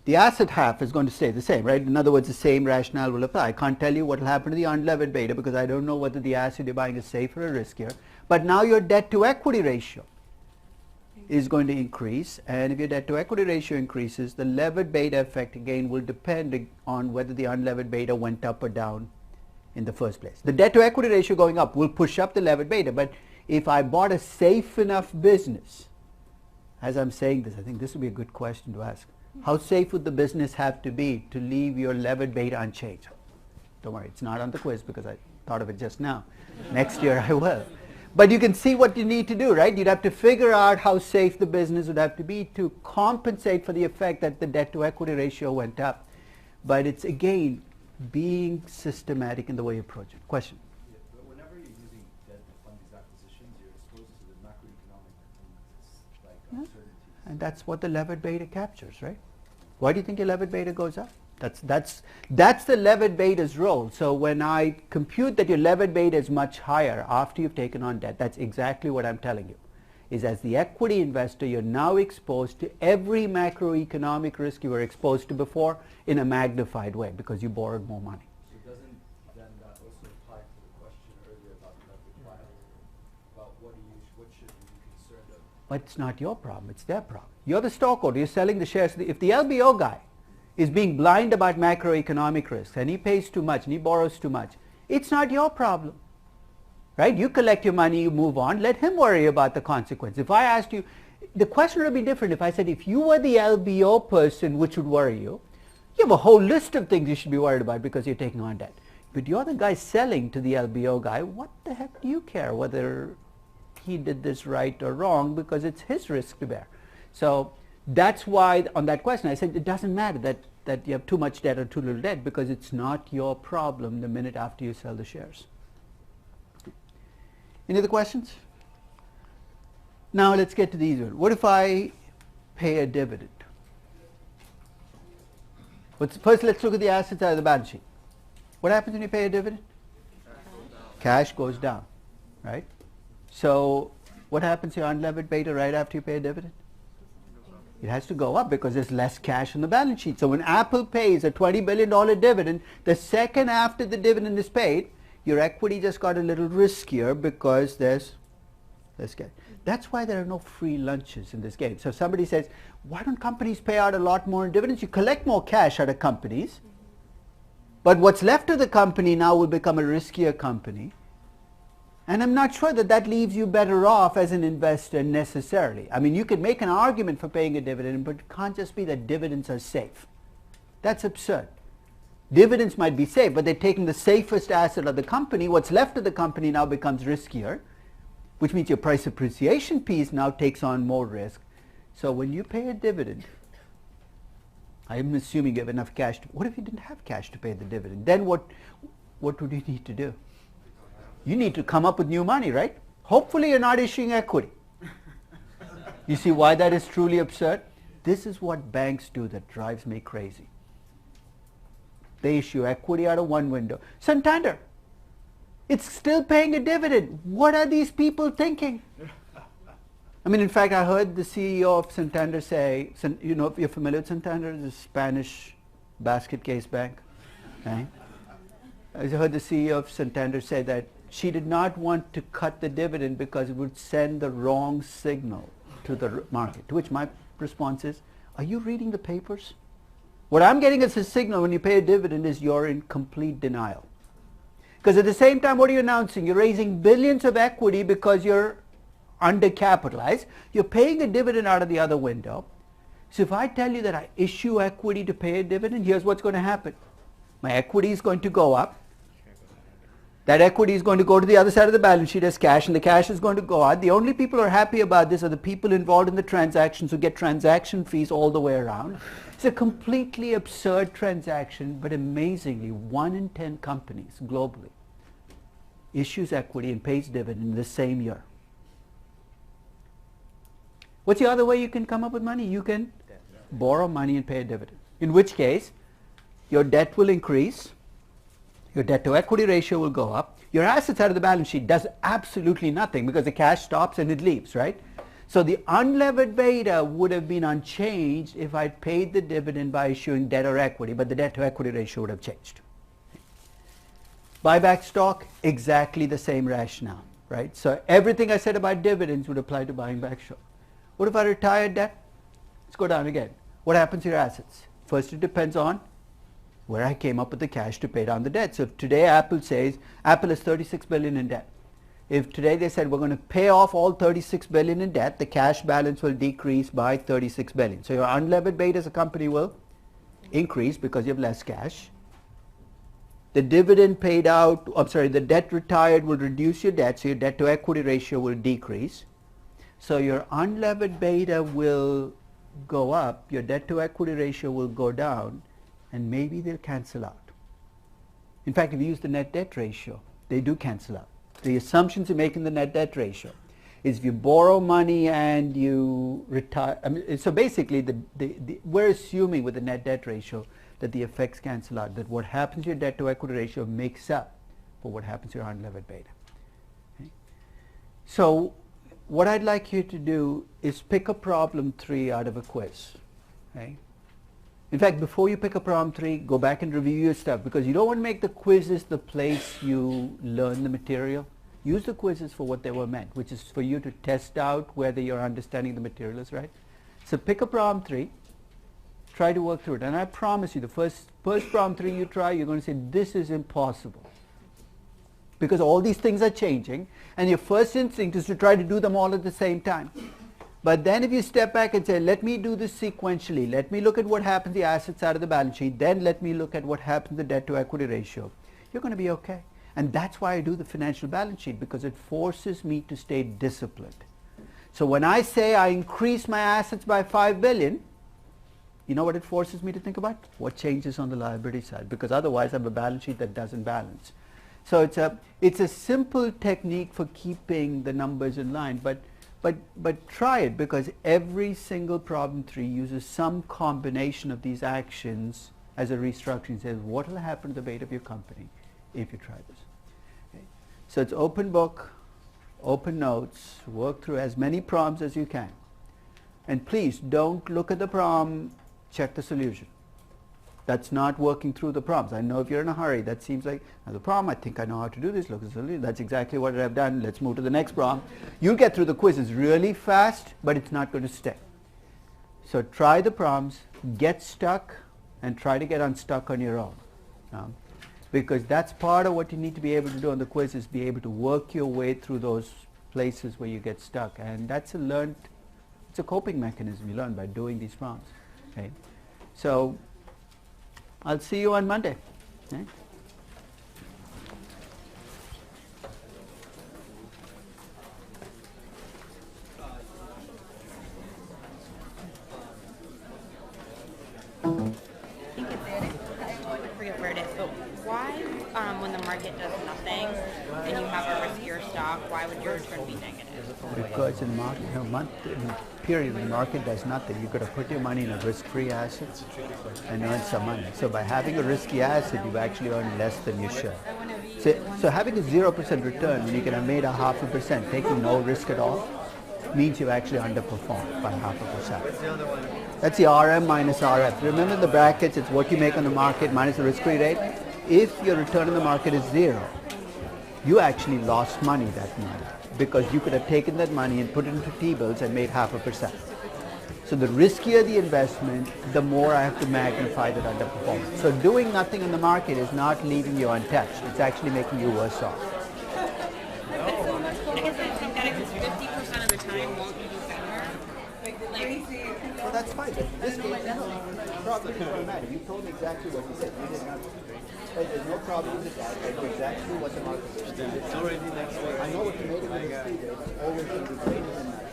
The asset half is going to stay the same, right? In other words, the same rationale will apply. I can't tell you what will happen to the unlevered beta because I don't know whether the asset you're buying is safer or riskier. But now your debt to equity ratio is going to increase, and if your debt to equity ratio increases, the levered beta effect again will depend on whether the unlevered beta went up or down in the first place. The debt to equity ratio going up will push up the levered beta, but if I bought a safe enough business, as I'm saying this, I think this would be a good question to ask. How safe would the business have to be to leave your levered beta unchanged? Don't worry, it's not on the quiz because I thought of it just now. Next year I will. But you can see what you need to do, right? You'd have to figure out how safe the business would have to be to compensate for the effect that the debt to equity ratio went up. But it's again being systematic in the way you approach it. Question? Yeah, but whenever you're using debt to fund these acquisitions, you're exposed to the macroeconomic uncertainties. And that's what the levered beta captures, right? Why do you think your levered beta goes up? That's the levered beta's role. So when I compute that your levered beta is much higher after you've taken on debt, that's exactly what I'm telling you. Is as the equity investor, you're now exposed to every macroeconomic risk you were exposed to before in a magnified way because you borrowed more money. So doesn't then that also apply to the question earlier about leverage buyout? About what should we be concerned of? But it's not your problem, it's their problem. You're the stockholder, you're selling the shares. If the LBO guy is being blind about macroeconomic risks and he pays too much and he borrows too much, it's not your problem. Right? You collect your money, you move on, let him worry about the consequence. If I asked you, the question would be different if I said, if you were the LBO person, which would worry you? You have a whole list of things you should be worried about because you're taking on debt. But you're the guy selling to the LBO guy, what the heck do you care whether he did this right or wrong, because it's his risk to bear. So that's why on that question I said it doesn't matter that you have too much debt or too little debt, because it's not your problem the minute after you sell the shares. Any other questions? Now let's get to the easy one. What if I pay a dividend? First let's look at the assets out of the balance sheet. What happens when you pay a dividend? Cash goes down, right? So what happens to your unlevered beta right after you pay a dividend? It has to go up because there's less cash on the balance sheet. So when Apple pays a $20 billion dividend, the second after the dividend is paid, your equity just got a little riskier because there's less cash. That's why there are no free lunches in this game. So somebody says, why don't companies pay out a lot more in dividends? You collect more cash out of companies, but what's left of the company now will become a riskier company. And I'm not sure that leaves you better off as an investor necessarily. I mean, you could make an argument for paying a dividend, but it can't just be that dividends are safe. That's absurd. Dividends might be safe, but they're taking the safest asset of the company. What's left of the company now becomes riskier, which means your price appreciation piece now takes on more risk. So when you pay a dividend, I'm assuming you have enough cash. What if you didn't have cash to pay the dividend? Then what would you need to do? You need to come up with new money, right? Hopefully you're not issuing equity. You see why that is truly absurd? This is what banks do that drives me crazy. They issue equity out of one window. Santander, it's still paying a dividend. What are these people thinking? I mean, in fact, I heard the CEO of Santander say, you know, if you're familiar with Santander, the Spanish basket case bank. Right? I heard the CEO of Santander say that she did not want to cut the dividend because it would send the wrong signal to the market. To which my response is, are you reading the papers? What I'm getting as a signal when you pay a dividend is you're in complete denial. Because at the same time, what are you announcing? You're raising billions of equity because you're undercapitalized. You're paying a dividend out of the other window. So if I tell you that I issue equity to pay a dividend, here's what's going to happen. My equity is going to go up. That equity is going to go to the other side of the balance sheet as cash, and the cash is going to go out. The only people who are happy about this are the people involved in the transactions who get transaction fees all the way around. It's a completely absurd transaction, but amazingly, 1 in 10 companies globally issues equity and pays dividend in the same year. What's the other way you can come up with money? You can borrow money and pay a dividend. In which case, your debt will increase. Your debt to equity ratio will go up. Your assets out of the balance sheet does absolutely nothing because the cash stops and it leaves, right? So the unlevered beta would have been unchanged if I'd paid the dividend by issuing debt or equity, but the debt to equity ratio would have changed. Buyback stock, exactly the same rationale, right? So everything I said about dividends would apply to buying back stock. What if I retire debt? Let's go down again. What happens to your assets? First, it depends on where I came up with the cash to pay down the debt. So if today Apple says, Apple is 36 billion in debt. If today they said we're going to pay off all 36 billion in debt, the cash balance will decrease by 36 billion. So your unlevered beta as a company will increase because you have less cash. The dividend paid out, the debt retired will reduce your debt, so your debt to equity ratio will decrease. So your unlevered beta will go up, your debt to equity ratio will go down, and maybe they'll cancel out. In fact, if you use the net debt ratio, they do cancel out. The assumptions you make in the net debt ratio is if you borrow money and you retire, so basically we're assuming with the net debt ratio that the effects cancel out, that what happens to your debt to equity ratio makes up for what happens to your unlevered beta. Okay? So what I'd like you to do is pick a problem 3 out of a quiz. Okay? In fact, before you pick a problem 3, go back and review your stuff, because you don't want to make the quizzes the place you learn the material. Use the quizzes for what they were meant, which is for you to test out whether your understanding the material is right. So pick a problem 3, try to work through it, and I promise you the first problem 3 you try, you're going to say, this is impossible. Because all these things are changing, and your first instinct is to try to do them all at the same time. But then if you step back and say, let me do this sequentially, let me look at what happens to the assets out of the balance sheet, then let me look at what happens to the debt to equity ratio, you're going to be okay. And that's why I do the financial balance sheet, because it forces me to stay disciplined. So when I say I increase my assets by 5 billion, you know what it forces me to think about? What changes on the liability side? Because otherwise I have a balance sheet that doesn't balance. So it's a simple technique for keeping the numbers in line, but try it, because every single problem 3 uses some combination of these actions as a restructuring. Says what will happen to the beta of your company if you try this. Okay. So it's open book, open notes, work through as many problems as you can. And please don't look at the problem, check the solution. That's not working through the problems. I know if you're in a hurry, that seems like the problem, I think I know how to do this, look at the solution. That's exactly what I've done. Let's move to the next problem. You'll get through the quizzes really fast, but it's not going to stick. So try the problems, get stuck, and try to get unstuck on your own. Because that's part of what you need to be able to do on the quiz, is be able to work your way through those places where you get stuck. And that's it's a coping mechanism you learn by doing these problems. Okay? So I'll see you on Monday. Okay? I forget where it is, but why, when the market does nothing and you have a riskier stock, why would your return be negative? Because in period when the market does nothing, you've got to put your money in a risk-free asset and earn some money. So by having a risky asset, you've actually earned less than you should. So having a 0% return when you can have made a 0.5%, taking no risk at all, means you've actually underperformed by 0.5%. That's the RM minus RF. Remember the brackets, it's what you make on the market minus the risk-free rate. If your return on the market is 0, you actually lost money that month, because you could have taken that money and put it into T-bills and made 0.5%. So the riskier the investment, the more I have to magnify that underperformance. So doing nothing in the market is not leaving you untouched. It's actually making you worse off. I guess I think that it's 50% of the time won't you do better? Well, that's fine. This problem is problematic. You told me exactly what you said. You did not. There's no problem with that. I know exactly what the market is. It's already next week. I know what you made of the speed is always going to be greater than that.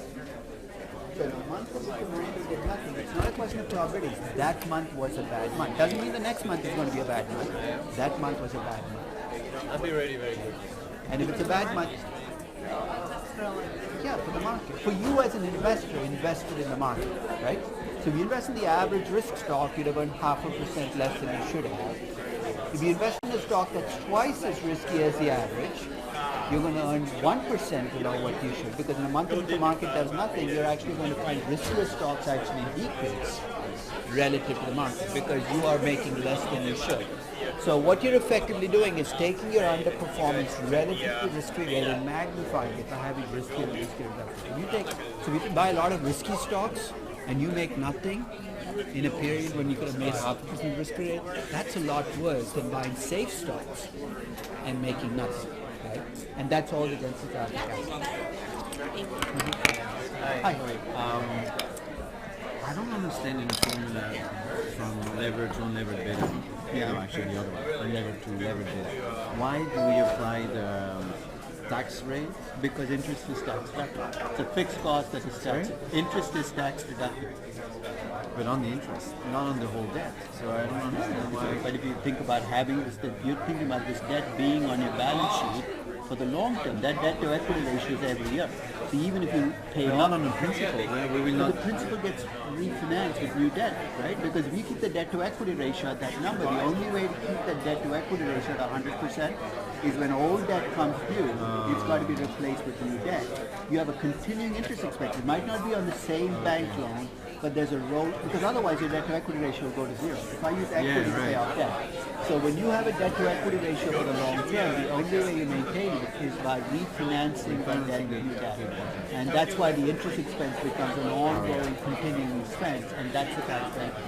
So the month of January did nothing. It's not a question of probability. That month was a bad month. Doesn't mean the next month is going to be a bad month. That month was a bad month. I'll be ready very good. And if it's a bad month, yeah, for the market. For you as an investor, invested in the market, right? So if you invest in the average risk stock, you'd have earned 0.5% less than you should have. If you invest in a stock that's twice as risky as the average, you're going to earn 1% below what you should, because in a month if the market does nothing, you're actually going to find riskier stocks actually decrease relative to the market because you are making less than you should. So what you're effectively doing is taking your underperformance relative to risk-free rate and magnifying it by having riskier and riskier reductions. So if you buy a lot of risky stocks and you make nothing in a period when you could have made 0.5% risk-free rate, that's a lot worse than buying safe stocks and making nothing, right? And that's all the density of the capital. Hi. I don't understand in the formula from lever to unlevered beta. Yeah. No, actually the other one, unlevered to levered beta. Why do we apply the tax rate? Because interest is tax deductible. It's a fixed cost that is tax. Interest is tax deductible. But on the interest, not on the whole debt. So I don't understand why. But if you think about having this, you're thinking about this debt being on your balance sheet for the long term. That debt to equity ratio is every year. So even if you pay Not on the principal. We will not. the principal gets refinanced with new debt, right? Because if you keep the debt to equity ratio at that number, the only way to keep that debt to equity ratio at 100% is when old debt comes due, it's got to be replaced with new debt. You have a continuing interest expense. It might not be on the same bank loan, but there's a roll, because otherwise your debt to equity ratio will go to zero. If I use equity to pay off debt. So when you have a debt to equity ratio for the long term, the only way you maintain it is by refinancing that debt with new debt. And that's why the interest expense becomes an ongoing continuing expense, and that's the tax benefit.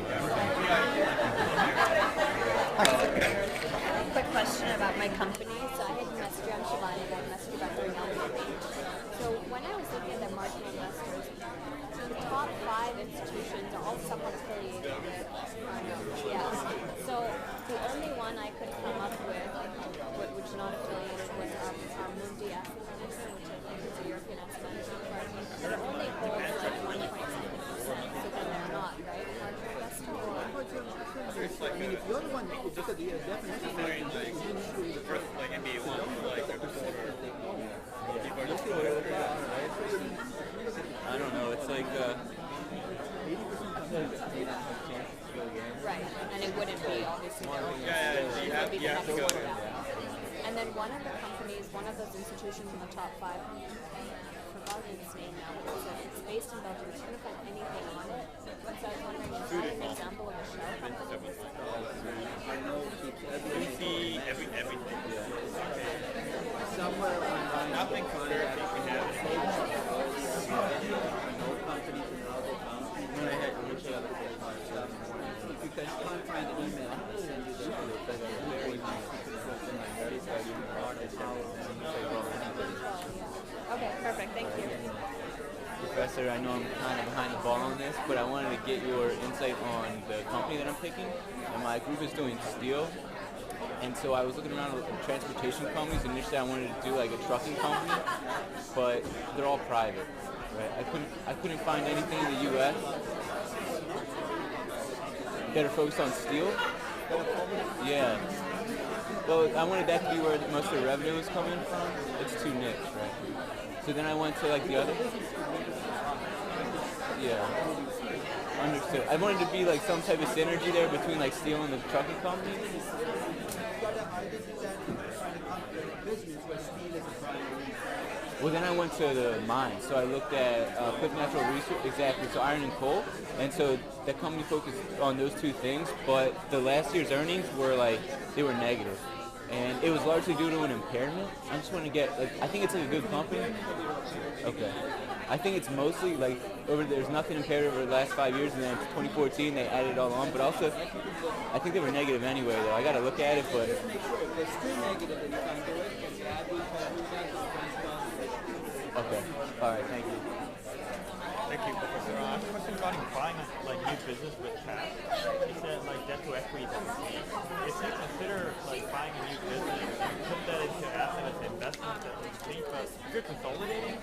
Quick question about my company. So I had messaged you, I'm Shivani, I messaged you about doing LLC. So when I was looking at the market investors, so the top 5 institutions are all somewhat affiliated with GS. So the only one I could come up with, which is not affiliated with Mundi Asset Management, which I think is a European asset management firm, but it only holds like 1.7%, so then they're not, right? Market investor or I mean, if you're the one who took the definition, I don't know. It's like right, and it wouldn't be obviously their own. you have to go. And then one of the companies, one of those institutions in the top 5, forgotten its name now, but it's based in Belgium. I couldn't find anything on it. So I was wondering, is that an example of a shell company? You see everything. somewhere online, Nothing compared to you can have. no companies in other companies. When I had initial other stuff, if you can't find the email, I'll send you the link. But very nice. Okay, perfect. Thank you. Professor, I know I'm kind of behind the ball on this, but I wanted to get your insight on the company that I'm picking. And my group is doing steel. And so I was looking around at transportation companies. Initially, I wanted to do like a trucking company, but they're all private, right? I couldn't find anything in the U.S. that are focused on steel. Yeah. Well, I wanted that to be where most of the revenue is coming from. It's too niche, right? So then I went to like the other. Yeah. Understood. I wanted to be like some type of synergy there between like steel and the trucking company. Well, then I went to the mine. So I looked at quick natural resources, exactly, so iron and coal. And so that company focused on those two things, but the last year's earnings were like, they were negative. And it was largely due to an impairment. I just want to get, like, I think it's like a good company. Okay. I think it's mostly like, there's nothing impaired over the last 5 years, and then 2014 they added it all on. But also, I think they were negative anyway, though. I got to look at it, but. Okay. All right. Thank you. Thank you, Professor. I have a question regarding buying like new business with cash. You said like debt to equity is key. If you consider like buying a new business and put that into asset as an investment, that would think, but if you're consolidating,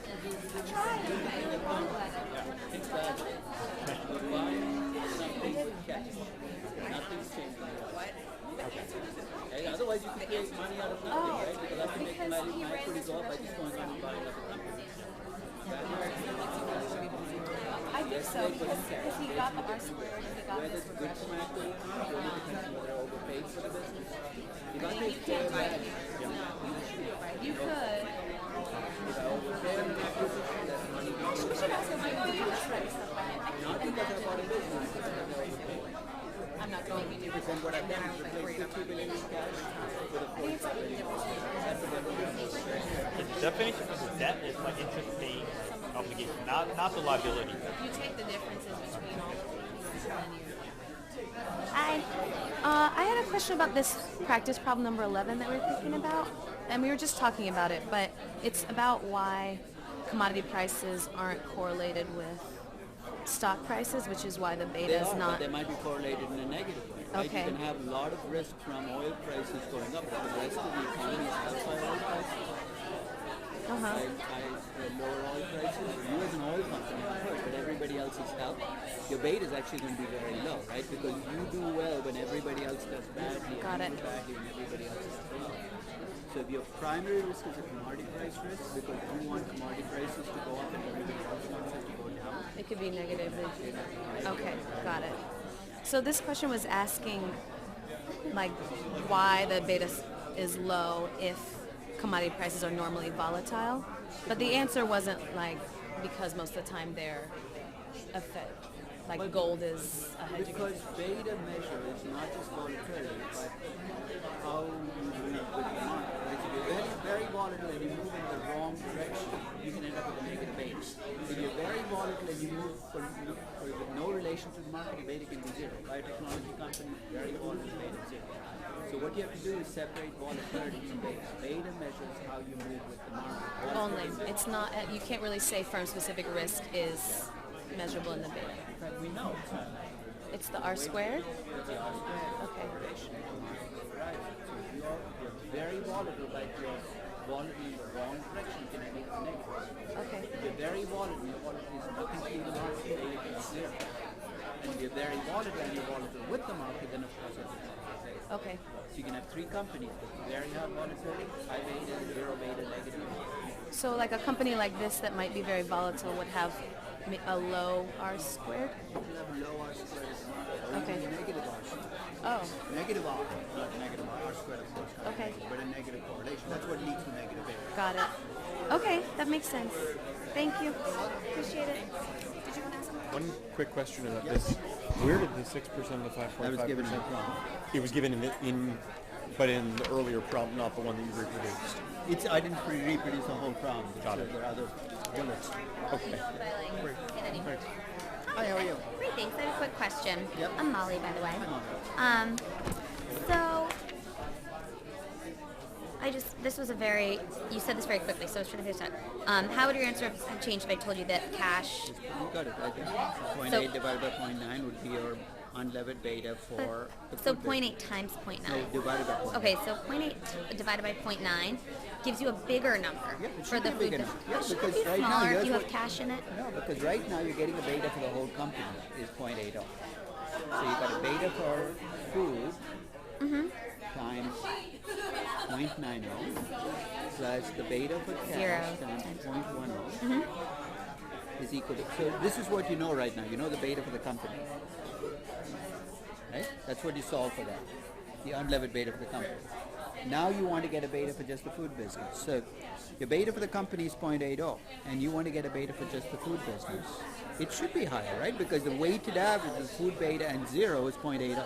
Otherwise, you can create money out of nothing, right? Because I can make my equity go up by just going out and buying other companies. I think so, because he got the R squared and he got Whether this it's good for regression. my equity or not, it only depends on whether I overpaid for the business. If I I mean, pay you can't fair do it. value, No, you could, what I've done is replace 50 billion in cash with a 45 billion. That's the definition. The definition of the debt is like interest paying obligation, not the liability. You take the differences between all of these and you. I had a question about this practice problem number 11 that we we're thinking about, and we were just talking about it, but it's about why commodity prices aren't correlated with stock prices, which is why the beta is not. But they might be correlated in a negative way. Right? Okay. You can have a lot of risk from oil prices going up, but the rest of the economy is helped by oil prices. By lower oil prices, you as an oil company, of course, but everybody else is helped. Your beta is actually going to be very low, right? Because you do well when everybody else does badly, Got and you it. do badly when everybody else does well. So if your primary risk is a commodity price risk, because you want commodity prices to go up and everybody else wants it to go down, It could be negatively. Okay, got it. So this question was asking, like, why the beta is low if commodity prices are normally volatile, but the answer wasn't like because most of the time they're like gold is a hedge. because beta measure is not just volatility, but how you move with the market. Right? So if you're very, very volatile and you move in the wrong direction, you can end up with a negative beta. If you're very volatile and you move with no relation to the market, the beta can be zero. Biotechnology companies, very volatile, beta zero. So what you have to do is separate volatility from beta. Beta measures how you move with the market. Only. It's not. You can't really say firm-specific risk is measurable in the beta. In fact, we know it's not. It's the R squared. It's the R squared. Okay. Right. So if you're very volatile, but you're volatile in the wrong direction, you can end up with negative. Okay. If you're very volatile, your volatility is nothing to do with the market, beta can be zero. And if you're very volatile and you're volatile with the market, then of course it's a negative beta. Okay. So you can have three companies with very high volatility, high beta, zero beta, negative beta. So like a company like this that might be very volatile would have a low R squared. You will have low R squared as a market, or Okay. even negative R squared. Oh. Negative R, not negative R squared, of course, not Okay. negative, but a negative correlation. That's what leads to negative beta. Got it. Okay, that makes sense. Thank you. Appreciate it. Did you want to ask something? One quick question about this. Where did the 6% and the 5.5%? That was given in the prompt. It was given but in the earlier prompt, not the one that you reproduced. I didn't reproduce the whole prompt. Got it. There are other bullets. Okay. Hi, how are you? Great, thanks. I have a quick question. Yep. I'm Molly, by the way. Hi, Molly. So this was you said this very quickly, so I was trying to figure this out. How would your answer have changed if I told you that cash? You got it right there. 0.8 So- divided by 0.9 would be your unlevered beta for the So food 0.8 business. times 0.9. No, divided by 0.9. Okay, so 0.8 divided by 0.9 gives you a bigger number Yeah, it for should the be food big business. enough. Yeah, But should it because be right now, smaller if here's you have what- cash in it? No, because right now you're getting a beta for the whole company is 0.80. So you got a beta for food times 0.90 plus the beta for cash Zero times times 0.10 is equal to. So this is what you know right now. You know the beta for the company. Right? That's what you solve for that. The unlevered beta for the company. Now you want to get a beta for just the food business. So your beta for the company is 0.80 and you want to get a beta for just the food business. It should be higher, right? Because the weighted average of food beta and zero is 0.80.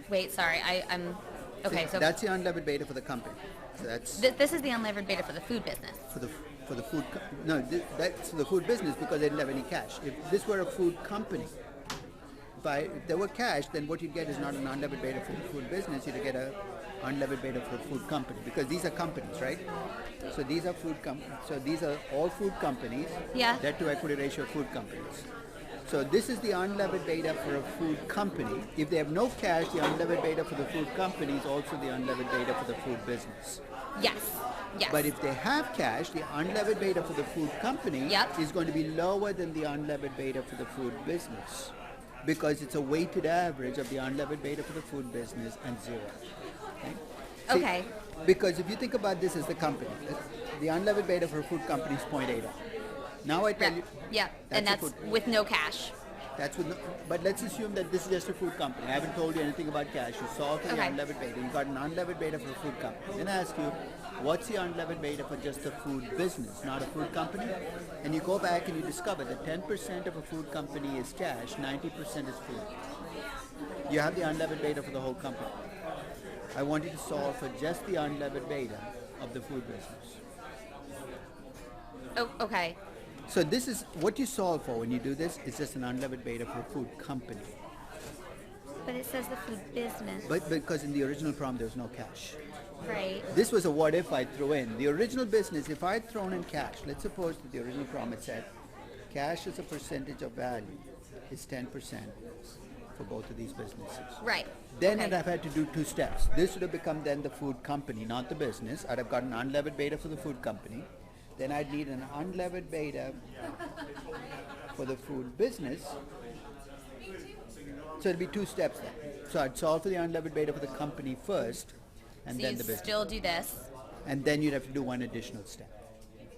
Wait, sorry, I'm... Okay, so that's the unlevered beta for the company. So that's this is the unlevered beta for the food business. for the food. That's for the food business because they didn't have any cash. If this were a food company, if there were cash, then what you'd get is not an unlevered beta for the food business. You'd get a unlevered beta for the food company because these are companies, right? So these are So these are all food companies. Yeah. Debt to equity ratio of food companies. So this is the unlevered beta for a food company. If they have no cash, the unlevered beta for the food company is also the unlevered beta for the food business. Yes. Yes. But if they have cash, the unlevered beta for the food company is going to be lower than the unlevered beta for the food business because it's a weighted average of the unlevered beta for the food business and zero. Okay. Because if you think about this as the company, the unlevered beta for a food company is 0.80. Now I tell you, yeah, and that's with no cash. But let's assume that this is just a food company. I haven't told you anything about cash. You solve for the unlevered beta. You've got an unlevered beta for a food company. Then I ask you, what's the unlevered beta for just a food business, not a food company? And you go back and you discover that 10% of a food company is cash, 90% is food. You have the unlevered beta for the whole company. I want you to solve for just the unlevered beta of the food business. Oh, okay. So this is what you solve for when you do this. It's just an unlevered beta for a food company. But it says the food business. But because in the original problem there was no cash. Right. This was a what if I threw in. The original business, if I had thrown in cash, let's suppose that the original problem had said cash as a percentage of value is 10% for both of these businesses. Right. Then Okay. I'd have had to do two steps. This would have become then the food company, not the business. I'd have got an unlevered beta for the food company. Then I'd need an unlevered beta for the food business. So it'd be two steps then. So I'd solve for the unlevered beta for the company first, and So then you the business. still do this. And then you'd have to do one additional step.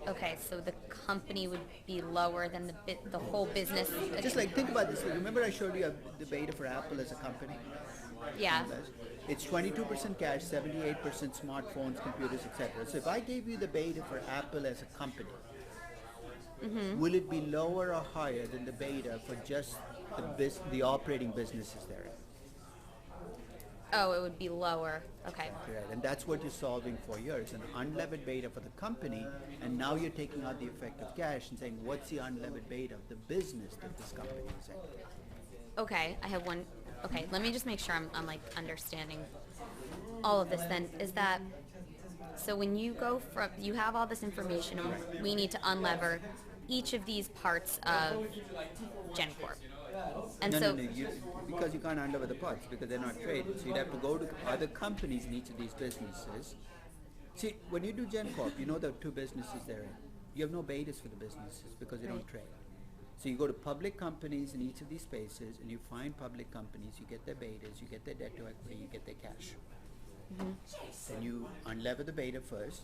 Okay, so the company would be lower than the whole business. Just like, think about this. Remember I showed you the beta for Apple as a company? Yeah. It's 22% cash, 78% smartphones, computers, etc. So if I gave you the beta for Apple as a company, will it be lower or higher than the beta for just the operating businesses there? Oh, it would be lower. Okay. Right, and that's what you're solving for here. It's an unlevered beta for the company, and now you're taking out the effect of cash and saying, what's the unlevered beta of the business that this company is in? Okay, I have one. Okay, let me just make sure I'm like understanding all of this then. Is that, so when you go from, you have all this information and we need to unlever each of these parts of GenCorp. And so, because you can't unlever the parts because they're not traded. So you'd have to go to other companies in each of these businesses. See, when you do GenCorp, you know there are two businesses there. You have no betas for the businesses because they don't trade. So you go to public companies in each of these spaces and you find public companies, you get their betas, you get their debt to equity, you get their cash. Then you unlever the beta first,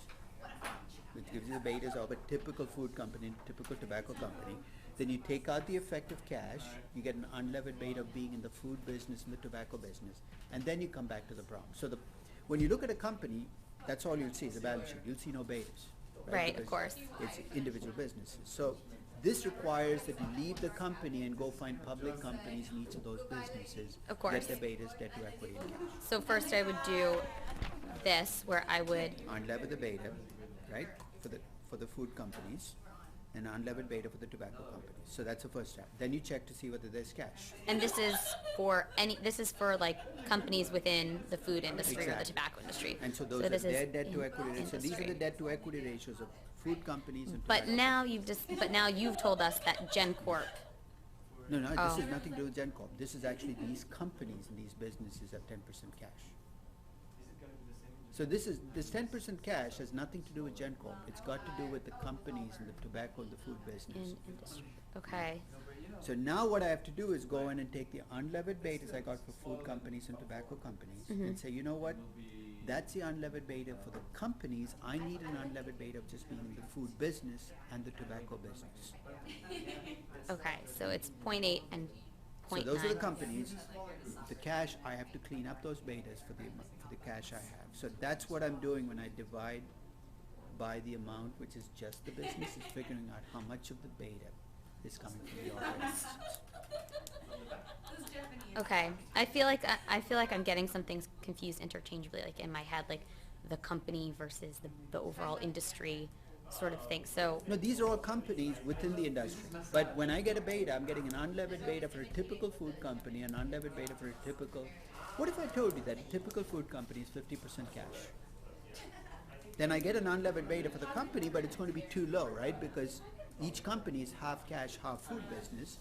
which gives you the betas of a typical food company, typical tobacco company. Then you take out the effect of cash, you get an unlevered beta of being in the food business and the tobacco business, and then you come back to the problem. So when you look at a company, that's all you'll see is a balance sheet. You'll see no betas. right, of course. It's individual businesses. So this requires that you leave the company and go find public companies in each of those businesses. Of course. Get their betas, debt to equity, and cash. So first I would do this, where I would, Unlever the beta, right, for the food companies, and unlevered beta for the tobacco companies. So that's the first step. Then you check to see whether there's cash. and this is for like companies within the food industry or the Exactly. tobacco industry. And so those this are is their debt to equity ratios. So these are industry. the debt to equity ratios of food companies and But tobacco. now you've told us that GenCorp. No, this Oh. has nothing to do with GenCorp. This is actually these companies and these businesses have 10% cash. So this 10% cash has nothing to do with GenCorp. It's got to do with the companies in the tobacco and the food business. Industry. Okay. So now what I have to do is go in and take the unlevered betas I got for food companies and tobacco companies and say, you know what? That's the unlevered beta for the companies. I need an unlevered beta of just being in the food business and the tobacco business. Okay. So it's 0.8 and 0.9. So those are the companies. The cash, I have to clean up those betas for the cash I have. So that's what I'm doing when I divide by the amount, which is just the business, is figuring out how much of the beta is coming from the operating business. Okay. I feel like I'm getting some things confused interchangeably, like in my head, like the company versus the overall industry sort of thing. So No, these are all companies within the industry. But when I get a beta, I'm getting an unlevered beta for a typical food company, an unlevered beta for a typical... What if I told you that a typical food company is 50% cash? Then I get an unlevered beta for the company, but it's going to be too low, right? Because each company is half cash, half food business.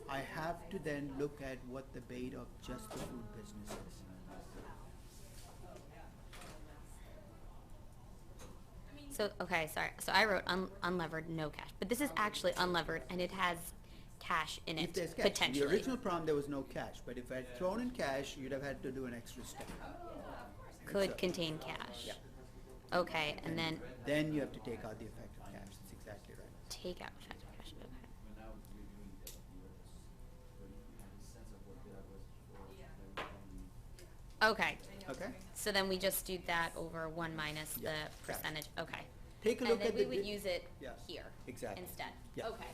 I have to then look at what the beta of just the food business is. So, okay, sorry. So I wrote unlevered, no cash. But this is actually unlevered, and it has cash in If it, there's cash. In potentially. the original problem, there was no cash. But if I had thrown in cash, you'd have had to do an extra step. Could So- contain cash. Yeah. Okay, and then Then you have to take out the effect of cash. That's exactly right. take out effective cash. Okay. Okay. Okay? So then we just do that over 1 minus Yeah, the percentage. Okay. Take a And look then at we the would use it Yes, here exactly. instead. Yeah. Okay.